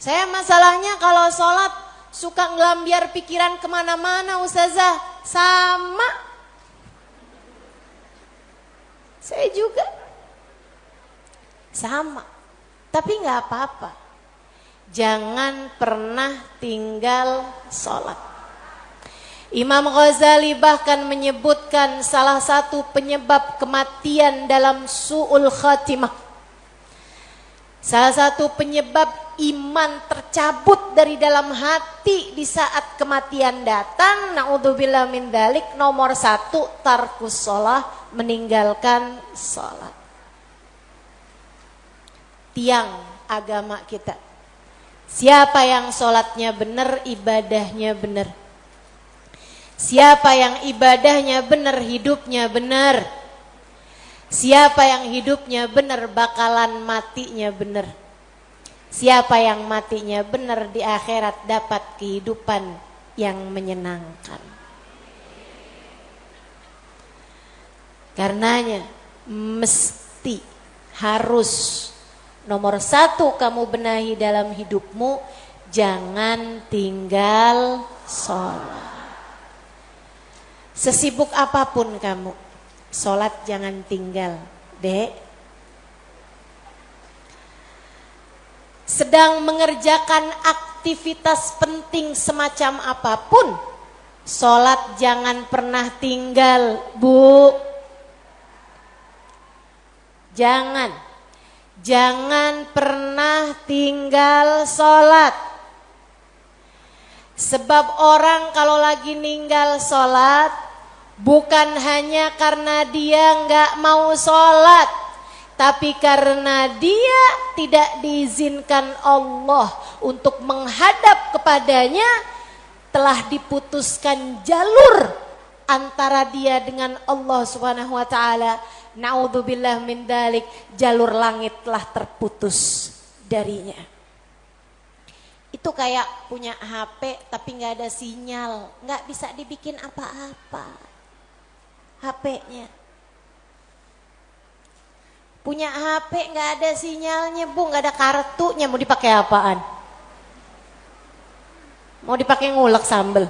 Saya masalahnya kalau sholat suka ngelambiar pikiran kemana-mana ustazah. Sama. Saya juga sama, tapi nggak apa-apa. Jangan pernah tinggal sholat. Imam Ghazali bahkan menyebutkan salah satu penyebab kematian dalam su'ul khatimah, salah satu penyebab iman tercabut dari dalam hati di saat kematian datang, na'udzubillah min dzalik, nomor 1 tarkus sholah, meninggalkan sholat. Tiang agama kita. Siapa yang sholatnya benar, ibadahnya benar. Siapa yang ibadahnya benar, hidupnya benar. Siapa yang hidupnya benar, bakalan matinya benar. Siapa yang matinya benar, di akhirat dapat kehidupan yang menyenangkan. Karenanya mesti, harus, nomor 1 kamu benahi dalam hidupmu, jangan tinggal sholat. Sesibuk apapun kamu, sholat jangan tinggal, dek. Sedang mengerjakan aktivitas penting semacam apapun, sholat jangan pernah tinggal, bu. Jangan pernah tinggal sholat. Sebab orang kalau lagi ninggal sholat, bukan hanya karena dia nggak mau sholat, tapi karena dia tidak diizinkan Allah untuk menghadap kepadanya, telah diputuskan jalur antara dia dengan Allah Subhanahu wa ta'ala. Na'udzubillah min dzalik, jalur langit telah terputus darinya. Itu kayak punya HP tapi nggak ada sinyal, nggak bisa dibikin apa-apa HP-nya. Punya HP nggak ada sinyalnya, bu, nggak ada kartunya, mau dipakai apaan? Mau dipakai ngulek sambel?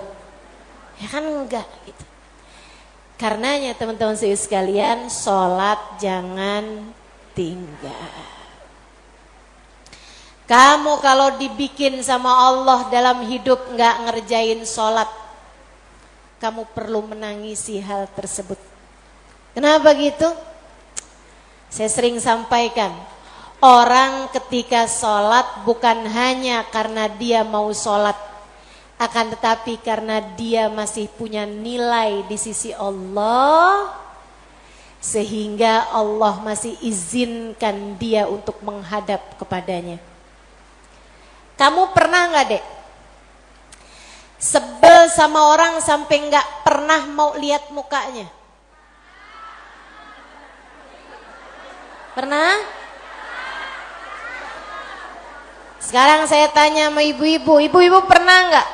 Ya kan enggak gitu. Karenanya teman-teman sekalian, sholat jangan tinggal. Kamu kalau dibikin sama Allah dalam hidup nggak ngerjain sholat, kamu perlu menangisi hal tersebut. Kenapa gitu? Saya sering sampaikan, orang ketika sholat bukan hanya karena dia mau sholat, akan tetapi karena dia masih punya nilai di sisi Allah, sehingga Allah masih izinkan dia untuk menghadap kepadanya. Kamu pernah gak, Dek, sebel sama orang sampai gak pernah mau lihat mukanya? Pernah? Sekarang saya tanya sama ibu-ibu, ibu-ibu pernah gak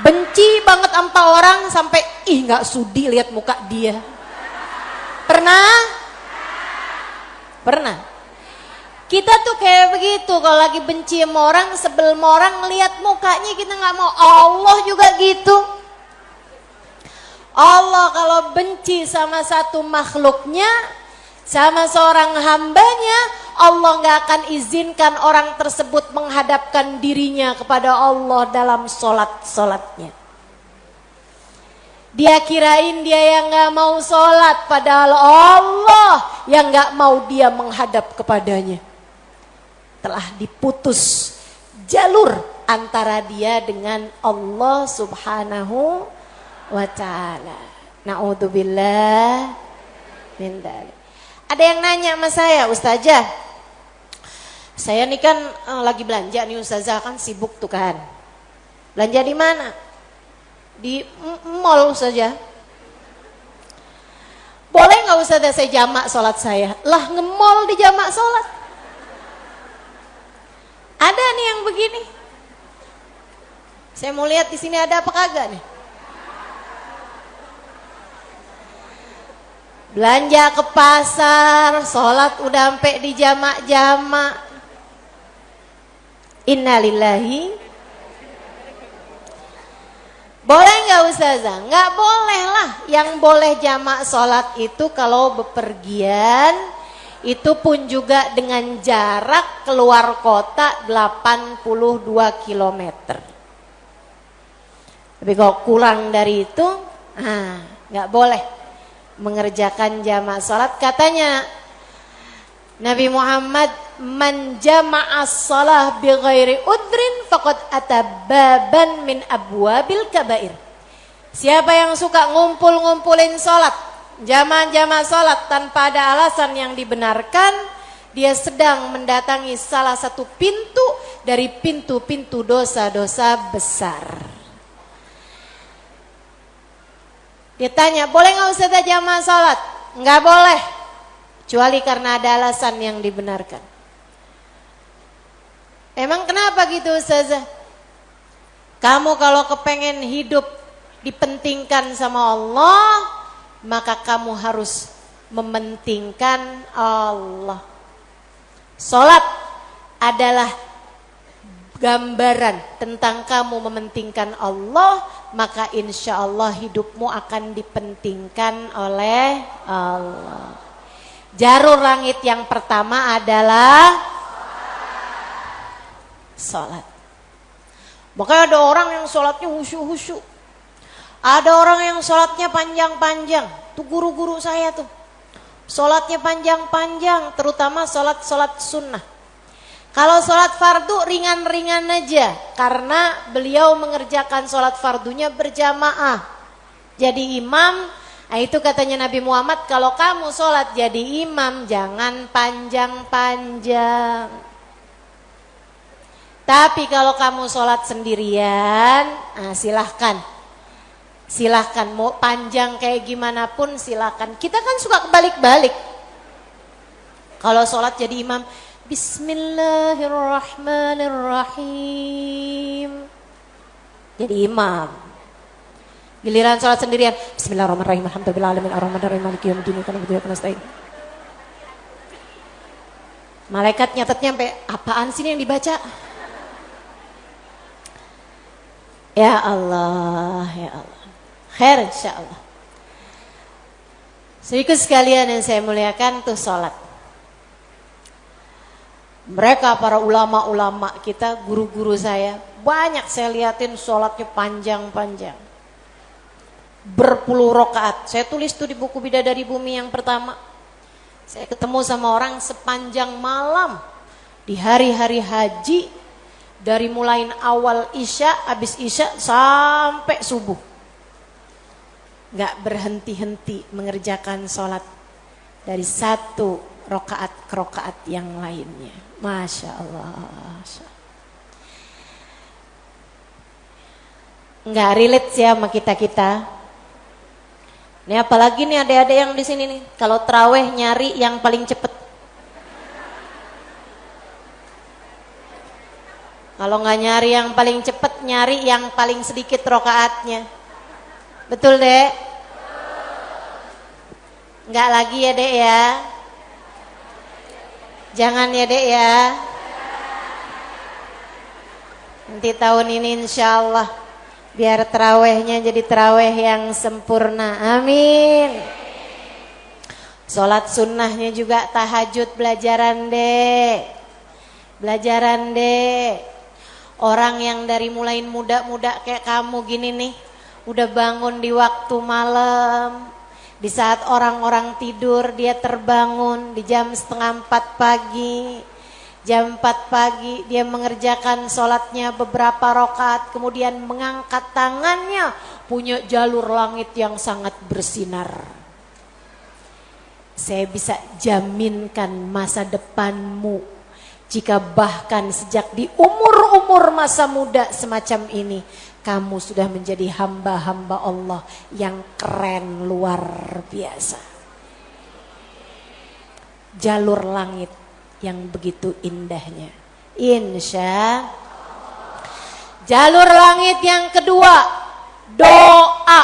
benci banget sama orang sampai gak sudi lihat muka dia? Pernah? Pernah. Kita tuh kayak begitu, kalau lagi benci sama orang, sebel sama orang, ngelihat mukanya kita nggak mau. Allah juga gitu. Allah kalau benci sama satu makhluknya, sama seorang hambanya, Allah nggak akan izinkan orang tersebut menghadapkan dirinya kepada Allah dalam sholatnya. Dia kirain dia yang nggak mau sholat, padahal Allah yang nggak mau dia menghadap kepadanya. Telah diputus jalur antara dia dengan Allah subhanahu wa ta'ala. Na'udzubillah min dzalik. Ada yang nanya sama saya, Ustazah, saya nih kan lagi belanja nih Ustazah, kan sibuk tuh kan. Belanja di mana? Di mall saja. Boleh nggak Ustazah saya jamak sholat saya? Lah, nge-mall di jamak sholat. Ada nih yang begini. Saya mau lihat di sini ada apa kagak nih. Belanja ke pasar, sholat udah sampai di jamak-jamak. Innalillahi. Boleh nggak Ustazah? Nggak boleh lah. Yang boleh jamak sholat itu kalau bepergian, itu pun juga dengan jarak keluar kota 82 km. Tapi kalau kurang dari itu, nggak boleh mengerjakan jamak sholat. Katanya Nabi Muhammad, man jama'as shalah bi ghairi udrin faqad atababan min abwabil kabair. Siapa yang suka ngumpul-ngumpulin sholat, jamak-jamak sholat tanpa ada alasan yang dibenarkan, dia sedang mendatangi salah satu pintu dari pintu-pintu dosa-dosa besar. Dia tanya, boleh nggak Ustazah jamak sholat? Nggak boleh, kecuali karena ada alasan yang dibenarkan. Emang kenapa gitu Ustazah? Kamu kalau kepengen hidup dipentingkan sama Allah, maka kamu harus mementingkan Allah. Sholat adalah gambaran tentang kamu mementingkan Allah, maka insya Allah hidupmu akan dipentingkan oleh Allah. Jalur langit yang pertama adalah sholat. Makanya ada orang yang sholatnya khusyuk-khusyuk. Ada orang yang sholatnya panjang-panjang. Tuh guru-guru saya tuh, sholatnya panjang-panjang, terutama sholat sunnah. Kalau sholat fardu ringan-ringan aja, karena beliau mengerjakan sholat fardunya berjamaah. Jadi imam, itu katanya Nabi Muhammad, kalau kamu sholat jadi imam jangan panjang-panjang. Tapi kalau kamu sholat sendirian, silahkan mau panjang kayak gimana pun silahkan. Kita kan suka kebalik-balik. Kalau sholat jadi imam, Bismillahirrahmanirrahim, jadi imam. Giliran sholat sendirian, Bismillahirrahmanirrahim, alhamdulillahirabbil alamin, arrahmanirrahim, maliki yaumiddin, iyyaka na'budu wa iyyaka nasta'in. Malaikat nyatetnya sampai apaan sih ini yang dibaca? Ya Allah, ya Allah. Khair insyaallah. Sedikit sekalian yang saya muliakan tuh sholat. Mereka para ulama-ulama kita, guru-guru saya, banyak saya liatin sholatnya panjang-panjang. Berpuluh rakaat. Saya tulis tuh di buku Bidadari Bumi yang pertama. Saya ketemu sama orang sepanjang malam di hari-hari haji, dari mulai awal isya, habis isya sampai subuh. Gak berhenti-henti mengerjakan sholat dari satu rakaat ke rakaat yang lainnya. Masya Allah. Nggak relate sih sama kita-kita. Ini apalagi nih adik-adik yang di sini nih, kalau terawih nyari yang paling cepet. Kalau nggak nyari yang paling cepet, nyari yang paling sedikit rakaatnya. Betul Dek? Nggak lagi ya Dek ya? Jangan ya Dek ya. Nanti tahun ini insya Allah biar terawihnya jadi terawih yang sempurna. Amin. Sholat sunnahnya juga tahajud, belajaran Dek. Belajaran Dek. Orang yang dari mulai muda-muda kayak kamu gini nih, udah bangun di waktu malam. Di saat orang-orang tidur dia terbangun di jam 3:30 pagi. Jam 4 pagi dia mengerjakan sholatnya beberapa rakaat, kemudian mengangkat tangannya, punya jalur langit yang sangat bersinar. Saya bisa jaminkan masa depanmu jika bahkan sejak di umur-umur masa muda semacam ini kamu sudah menjadi hamba-hamba Allah yang keren luar biasa. Jalur langit yang begitu indahnya. Insya. Jalur langit yang kedua, doa.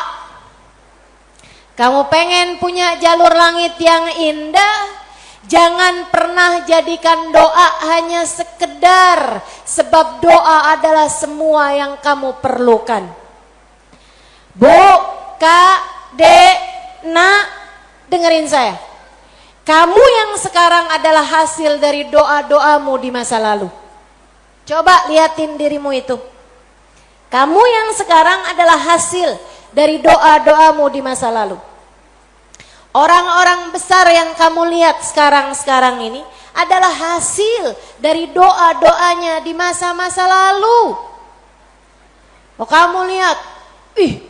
Kamu pengen punya jalur langit yang indah? Jangan pernah jadikan doa hanya sekedar, sebab doa adalah semua yang kamu perlukan. Bu, Kak, Dek, Nak, dengerin saya. Kamu yang sekarang adalah hasil dari doa-doamu di masa lalu. Coba liatin dirimu itu. Kamu yang sekarang adalah hasil dari doa-doamu di masa lalu. Orang-orang besar yang kamu lihat sekarang ini adalah hasil dari doa-doanya di masa-masa lalu. Oh, kamu lihat,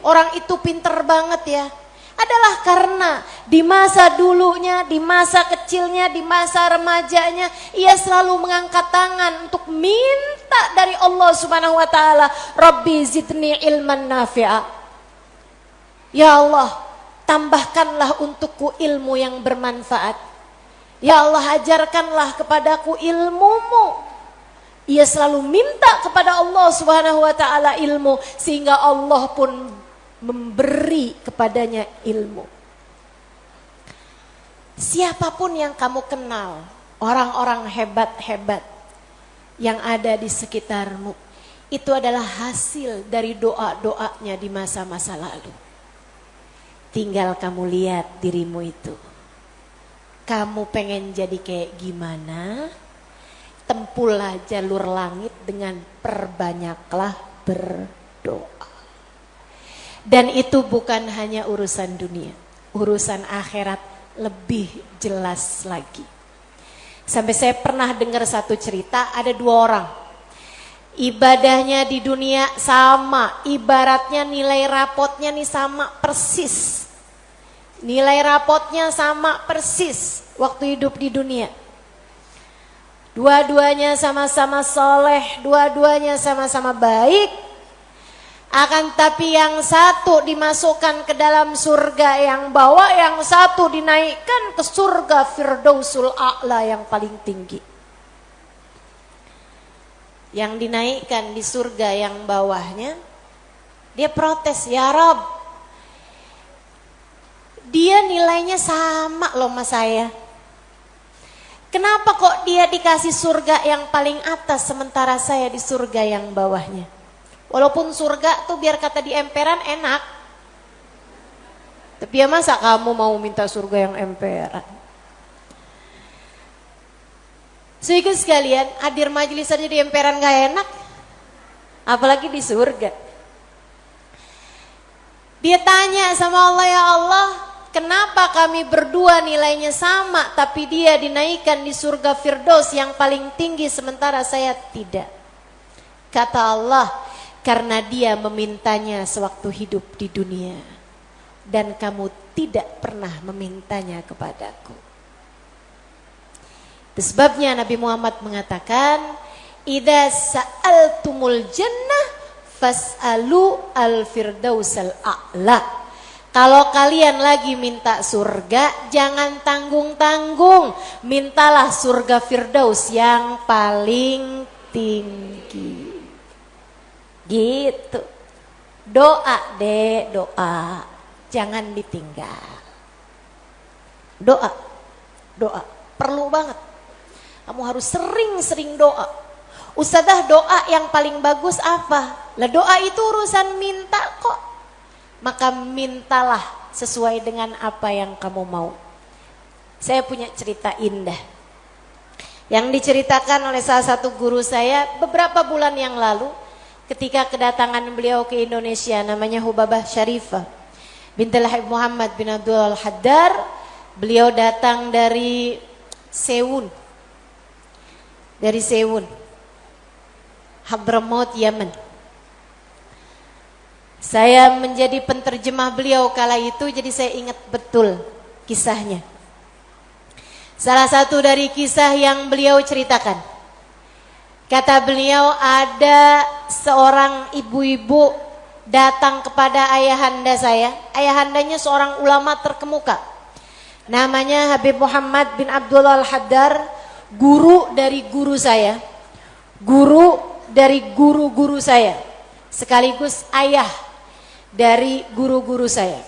orang itu pinter banget ya. Adalah karena di masa dulunya, di masa kecilnya, di masa remajanya, ia selalu mengangkat tangan untuk minta dari Allah Subhanahu wa taala, Rabbi zidni ilman nafi'a. Ya Allah, tambahkanlah untukku ilmu yang bermanfaat. Ya Allah, ajarkanlah kepadaku ilmumu. Ia selalu minta kepada Allah Subhanahu wa taala ilmu, sehingga Allah pun memberi kepadanya ilmu. Siapapun yang kamu kenal, orang-orang hebat-hebat yang ada di sekitarmu, itu adalah hasil dari doa-doanya di masa-masa lalu. Tinggal kamu lihat dirimu itu. Kamu pengen jadi kayak gimana? Tempuhlah jalur langit dengan perbanyaklah berdoa. Dan itu bukan hanya urusan dunia, urusan akhirat lebih jelas lagi. Sampai saya pernah dengar satu cerita, ada 2 orang. Ibadahnya di dunia sama, ibaratnya nilai rapotnya nih sama persis. Nilai rapotnya sama persis waktu hidup di dunia. Dua-duanya sama-sama soleh, dua-duanya sama-sama baik. Akan tapi yang satu dimasukkan ke dalam surga yang bawah, yang satu dinaikkan ke surga Firdausul A'la yang paling tinggi. Yang dinaikkan di surga yang bawahnya, dia protes, ya Rob, dia nilainya sama loh sama saya. Kenapa kok dia dikasih surga yang paling atas sementara saya di surga yang bawahnya? Walaupun surga tuh biar kata di emperan enak. Tapi ya masa kamu mau minta surga yang emperan? Sehingga sekalian, hadir majelis saja di emperan gak enak, apalagi di surga. Dia tanya sama Allah, ya Allah, kenapa kami berdua nilainya sama, tapi dia dinaikkan di surga Firdaus yang paling tinggi, sementara saya tidak. Kata Allah, karena dia memintanya sewaktu hidup di dunia, dan kamu tidak pernah memintanya kepadaku. Itu sebabnya Nabi Muhammad mengatakan, idza sa'altumul jannah fas'alu al-firdausal a'la. Kalau kalian lagi minta surga, jangan tanggung-tanggung, mintalah surga Firdaus yang paling tinggi. Gitu. Doa deh, doa. Jangan ditinggal. Doa. Doa. Perlu banget. Kamu harus sering-sering doa. Ustadzah, doa yang paling bagus apa? Lah doa itu urusan minta kok. Maka mintalah sesuai dengan apa yang kamu mau. Saya punya cerita indah yang diceritakan oleh salah satu guru saya beberapa bulan yang lalu ketika kedatangan beliau ke Indonesia, namanya Hubabah Syarifah binti Habib Muhammad bin Abdul Al-Haddar. Beliau datang dari Sewun, Hadramaut, Yaman. Saya menjadi penterjemah beliau kala itu, jadi saya ingat betul kisahnya. Salah satu dari kisah yang beliau ceritakan, kata beliau, ada seorang ibu-ibu datang kepada ayahanda saya. Ayahandanya seorang ulama terkemuka, namanya Habib Muhammad bin Abdul Al-Haddar, guru dari guru saya, guru dari guru-guru saya, sekaligus ayah dari guru-guru saya.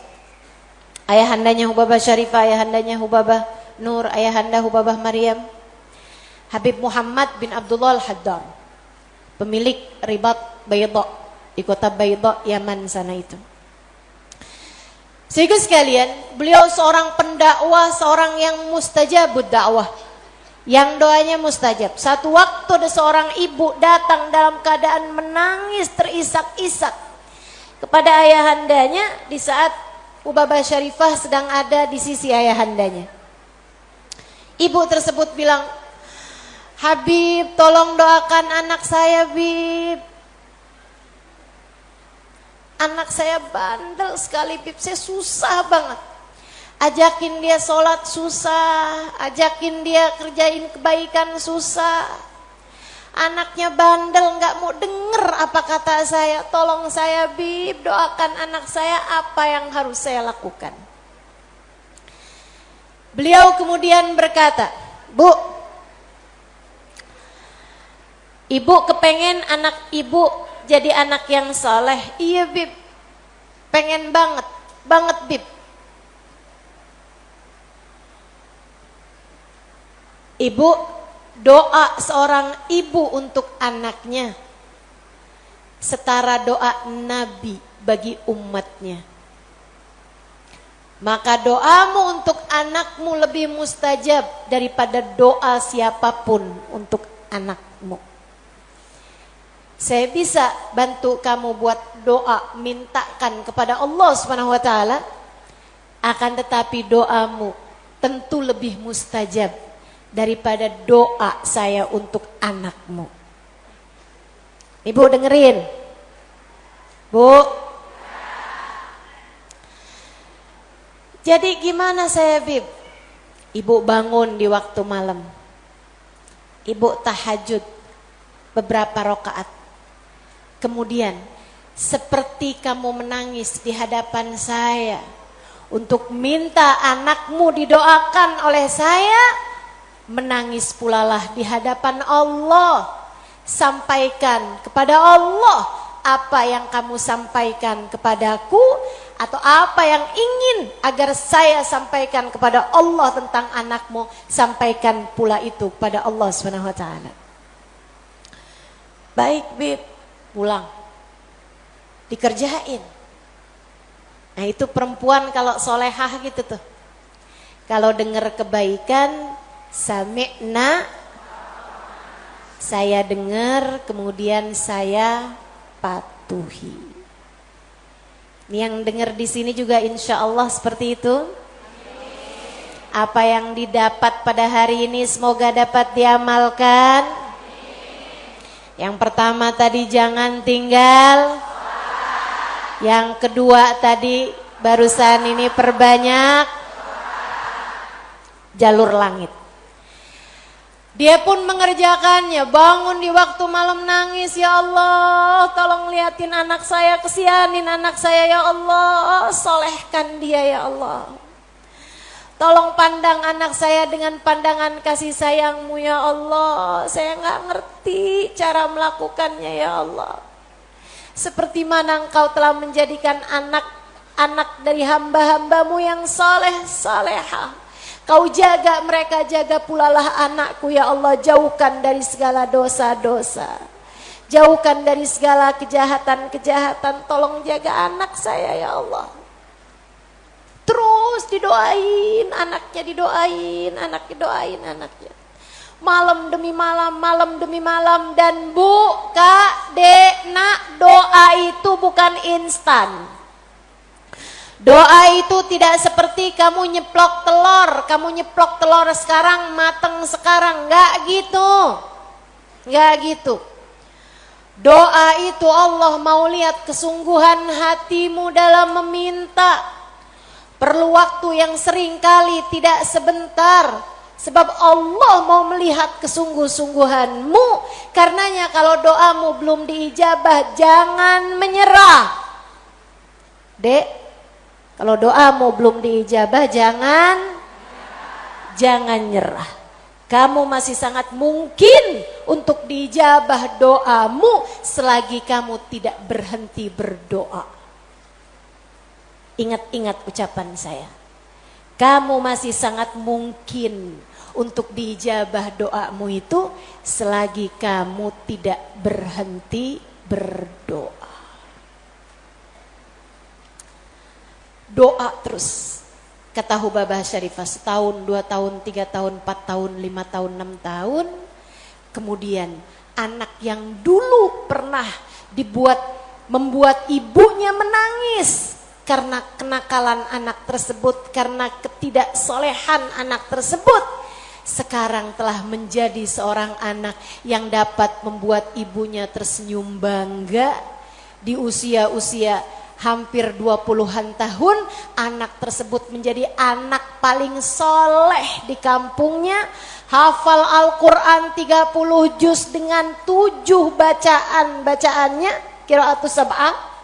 Ayahandanya Hubabah Syarifah, ayahandanya Hubabah Nur, ayahanda Hubabah Maryam. Habib Muhammad bin Abdullah Al-Haddar, pemilik Ribat Bayda di kota Bayda, Yaman sana itu. Sehingga sekalian, beliau seorang pendakwah, seorang yang mustajabud dakwah, yang doanya mustajab. Satu waktu ada seorang ibu datang dalam keadaan menangis terisak-isak kepada ayahandanya di saat Hubabah Syarifah sedang ada di sisi ayahandanya. Ibu tersebut bilang, Habib, tolong doakan anak saya, Bib. Anak saya bandel sekali, Bib. Saya susah banget. Ajakin dia sholat susah, ajakin dia kerjain kebaikan susah. Anaknya bandel, gak mau denger apa kata saya. Tolong saya, Bib, doakan anak saya, apa yang harus saya lakukan. Beliau kemudian berkata, Bu, ibu kepengen anak ibu jadi anak yang soleh. Iya, Bib, pengen banget Bib. Ibu, doa seorang ibu untuk anaknya setara doa Nabi bagi umatnya. Maka doamu untuk anakmu lebih mustajab daripada doa siapapun untuk anakmu. Saya bisa bantu kamu buat doa, mintakan kepada Allah Subhanahu wa taala, akan tetapi doamu tentu lebih mustajab daripada doa saya untuk anakmu. Ibu dengerin. Bu. Jadi gimana saya, Bib? Ibu bangun di waktu malam. Ibu tahajud beberapa rakaat. Kemudian seperti kamu menangis di hadapan saya untuk minta anakmu didoakan oleh saya, menangis pulalah di hadapan Allah. Sampaikan kepada Allah apa yang kamu sampaikan kepadaku, atau apa yang ingin agar saya sampaikan kepada Allah tentang anakmu, sampaikan pula itu pada Allah Subhanahu wa taala. Baik, Bib, pulang. Dikerjain. Nah, itu perempuan kalau solehah gitu tuh. Kalau dengar kebaikan, sami'na Saya dengar, kemudian saya patuhi. Yang dengar di sini juga insya Allah seperti itu. Apa yang didapat pada hari ini semoga dapat diamalkan. Yang pertama tadi jangan tinggal. Yang kedua tadi barusan ini perbanyak jalur langit. Dia pun mengerjakannya, bangun di waktu malam nangis, ya Allah, tolong liatin anak saya, kesianin anak saya ya Allah, solehkan dia ya Allah. Tolong pandang anak saya dengan pandangan kasih sayangmu ya Allah. Saya gak ngerti cara melakukannya ya Allah. Seperti mana engkau telah menjadikan anak-anak dari hamba-hambamu yang soleh, solehah. Kau jaga mereka, jaga pula lah anakku ya Allah. Jauhkan dari segala dosa-dosa. Jauhkan dari segala kejahatan-kejahatan. Tolong jaga anak saya ya Allah. Terus didoain, anaknya didoain, anaknya doain anaknya. Malam demi malam, malam demi malam. Dan Bu, Kak, Dek, Nak, doa itu bukan instan. Doa itu tidak seperti kamu nyeplok telur. Kamu nyeplok telur sekarang, mateng sekarang. Enggak gitu. Enggak gitu. Doa itu Allah mau lihat kesungguhan hatimu dalam meminta. Perlu waktu yang sering kali, tidak sebentar. Sebab Allah mau melihat kesungguh-sungguhanmu. Karenanya kalau doamu belum diijabah, jangan menyerah. Dek, kalau doamu belum diijabah, jangan nyerah. Kamu masih sangat mungkin untuk diijabah doamu selagi kamu tidak berhenti berdoa. Ingat-ingat ucapan saya. Kamu masih sangat mungkin untuk diijabah doamu itu selagi kamu tidak berhenti berdoa. Doa terus. Kata Hubabah Syarifah, setahun, 2 tahun, 3 tahun, 4 tahun, 5 tahun, 6 tahun. Kemudian anak yang dulu pernah membuat ibunya menangis karena kenakalan anak tersebut, karena ketidaksolehan anak tersebut, sekarang telah menjadi seorang anak yang dapat membuat ibunya tersenyum bangga. Di usia-usia hampir 20-an tahun, anak tersebut menjadi anak paling soleh di kampungnya. Hafal Al-Quran 30 juz dengan 7 bacaannya, qiraatus sab'ah.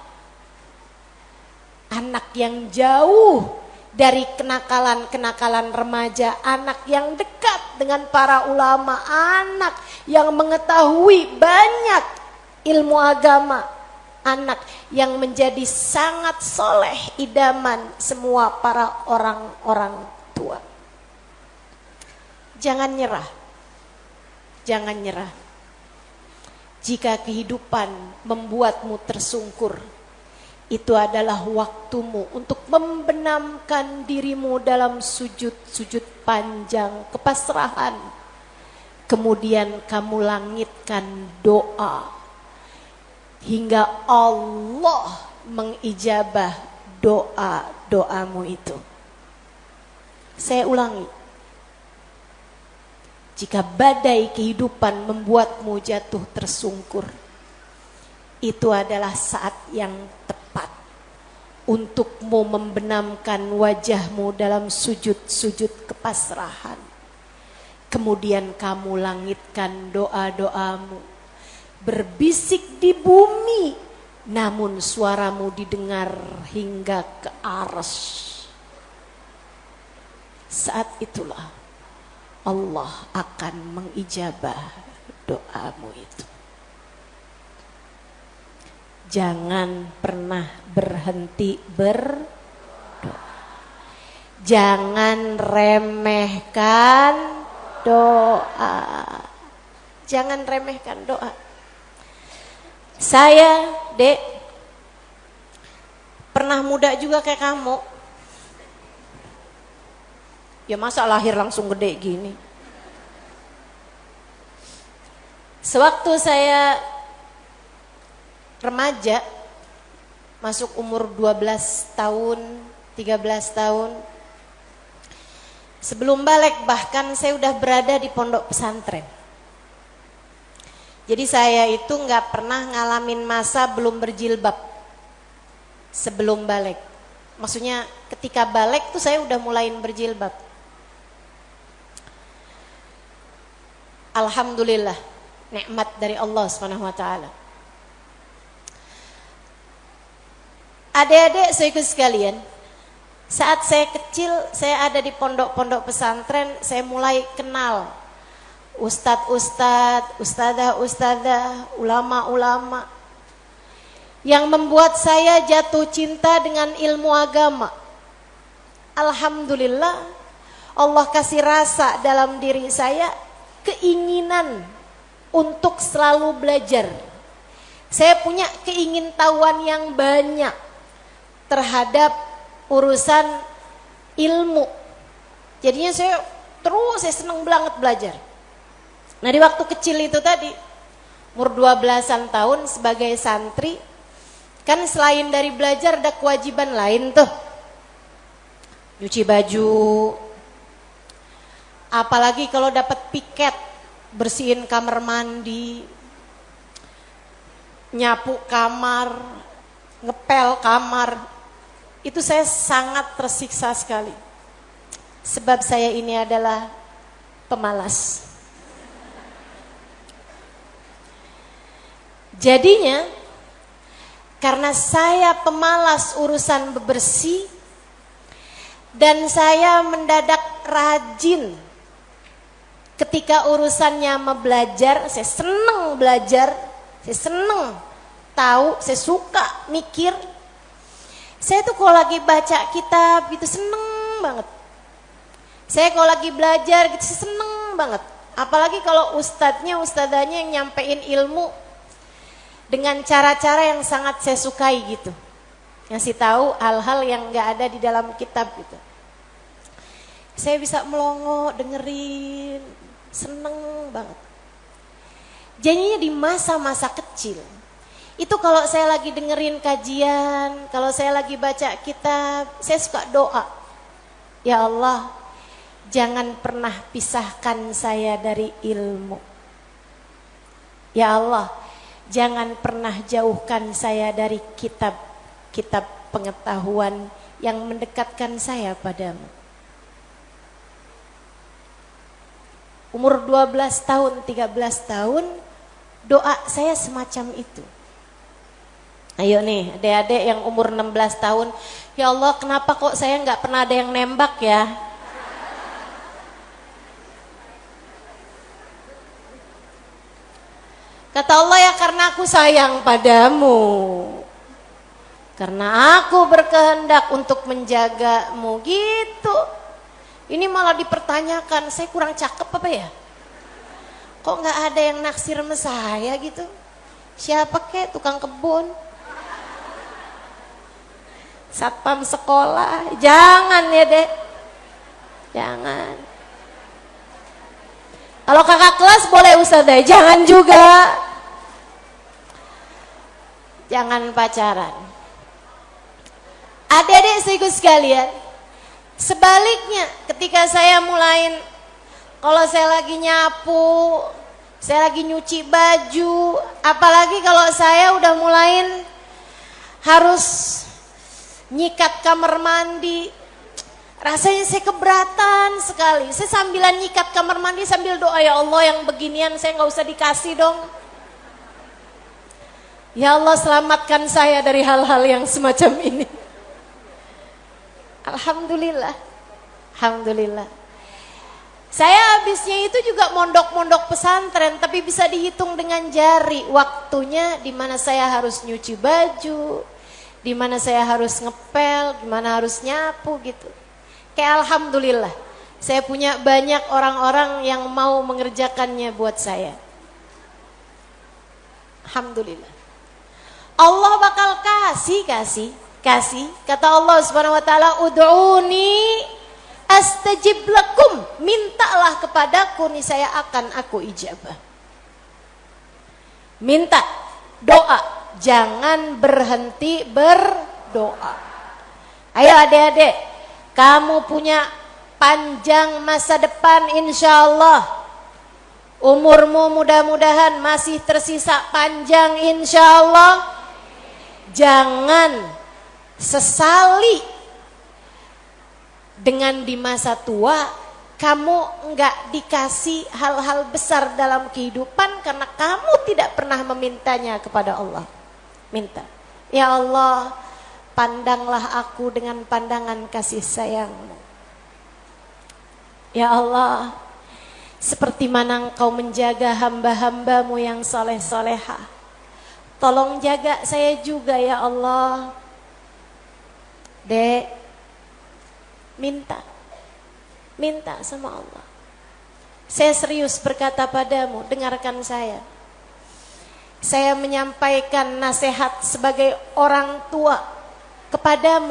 Anak yang jauh dari kenakalan-kenakalan remaja, anak yang dekat dengan para ulama, anak yang mengetahui banyak ilmu agama, anak yang menjadi sangat soleh, idaman semua para orang-orang tua. Jangan nyerah, jangan nyerah. Jika kehidupan membuatmu tersungkur, itu adalah waktumu untuk membenamkan dirimu dalam sujud-sujud panjang kepasrahan. Kemudian kamu langitkan doa hingga Allah mengijabah doa-doamu itu. Saya ulangi. Jika badai kehidupan membuatmu jatuh tersungkur, itu adalah saat yang tepat untukmu membenamkan wajahmu dalam sujud-sujud kepasrahan. Kemudian kamu langitkan doa-doamu, berbisik di bumi, namun suaramu didengar hingga ke arsy. Saat itulah Allah akan mengijabah doamu itu. Jangan pernah berhenti berdoa. Jangan remehkan doa. Jangan remehkan doa. Saya, Dek, pernah muda juga kayak kamu. Ya masa lahir langsung gede gini. Sewaktu saya remaja, masuk umur 12 tahun, 13 tahun, sebelum balik bahkan saya udah berada di pondok pesantren. Jadi saya itu nggak pernah ngalamin masa belum berjilbab sebelum balik. Maksudnya ketika balik tuh saya udah mulain berjilbab. Alhamdulillah, nikmat dari Allah Subhanahu wa taala. Adik-adik saudaraku sekalian, saat saya kecil, saya ada di pondok-pondok pesantren, saya mulai kenal ustadz-ustadz, ustadzah-ustadzah, ulama-ulama yang membuat saya jatuh cinta dengan ilmu agama. Alhamdulillah, Allah kasih rasa dalam diri saya keinginan untuk selalu belajar. Saya punya keingintahuan yang banyak terhadap urusan ilmu. Jadinya saya senang banget belajar. Nah, di waktu kecil itu tadi, umur 12-an tahun sebagai santri, kan selain dari belajar ada kewajiban lain tuh. Nyuci baju, apalagi kalau dapat piket, bersihin kamar mandi, nyapu kamar, ngepel kamar. Itu saya sangat tersiksa sekali. Sebab saya ini adalah pemalas. Jadinya, karena saya pemalas urusan bebersih, dan saya mendadak rajin ketika urusannya belajar. Saya senang belajar, saya senang tahu, saya suka mikir. Saya tuh kalau lagi baca kitab itu seneng banget. Saya kalau lagi belajar gitu seneng banget. Apalagi kalau ustadzanya yang nyampein ilmu dengan cara-cara yang sangat saya sukai gitu. Ngasih tahu hal-hal yang gak ada di dalam kitab gitu. Saya bisa melongo, dengerin, seneng banget. Jadinya di masa-masa kecil, itu kalau saya lagi dengerin kajian, kalau saya lagi baca kitab, saya suka doa. Ya Allah, jangan pernah pisahkan saya dari ilmu. Ya Allah, jangan pernah jauhkan saya dari kitab pengetahuan yang mendekatkan saya padamu. Umur 12 tahun, 13 tahun, doa saya semacam itu. Ayo nih adik-adik yang umur 16 tahun, ya Allah kenapa kok saya nggak pernah ada yang nembak ya? Kata Allah, ya karena aku sayang padamu, karena aku berkehendak untuk menjagamu gitu. Ini malah dipertanyakan, saya kurang cakep apa ya? Kok nggak ada yang naksir sama saya gitu? Siapa kek, tukang kebun, satpam sekolah? Jangan ya dek, jangan. Kalau kakak kelas boleh ustazah, jangan juga. Jangan pacaran. Adik-adik saudaraku sekalian, sebaliknya ketika saya mulain, kalau saya lagi nyapu, saya lagi nyuci baju, apalagi kalau saya udah mulain harus nyikat kamar mandi, rasanya saya keberatan sekali. Saya sambilan nyikat kamar mandi sambil doa, ya Allah yang beginian saya nggak usah dikasih dong. Ya Allah selamatkan saya dari hal-hal yang semacam ini. Alhamdulillah, alhamdulillah. Saya habisnya itu juga mondok-mondok pesantren, tapi bisa dihitung dengan jari waktunya di mana saya harus nyuci baju, di mana saya harus ngepel, di mana harus nyapu gitu. Kayak alhamdulillah, saya punya banyak orang-orang yang mau mengerjakannya buat saya. Alhamdulillah. Allah bakal kasih. Kata Allah Subhanahu wa taala, ud'uni astajib lakum, mintalah kepadaku nih saya akan aku ijabah. Minta doa, jangan berhenti berdoa. Ayo adik-adik, kamu punya panjang masa depan insyaallah. Umurmu mudah-mudahan masih tersisa panjang insyaallah. Jangan sesali dengan di masa tua kamu enggak dikasih hal-hal besar dalam kehidupan karena kamu tidak pernah memintanya kepada Allah. Minta, ya Allah, pandanglah aku dengan pandangan kasih sayang-Mu. Ya Allah, seperti mana Engkau menjaga hamba-hamba-Mu yang soleh-solehah, tolong jaga saya juga ya Allah. Dek, minta sama Allah. Saya serius berkata padamu, dengarkan saya. Saya menyampaikan nasihat sebagai orang tua kepadamu.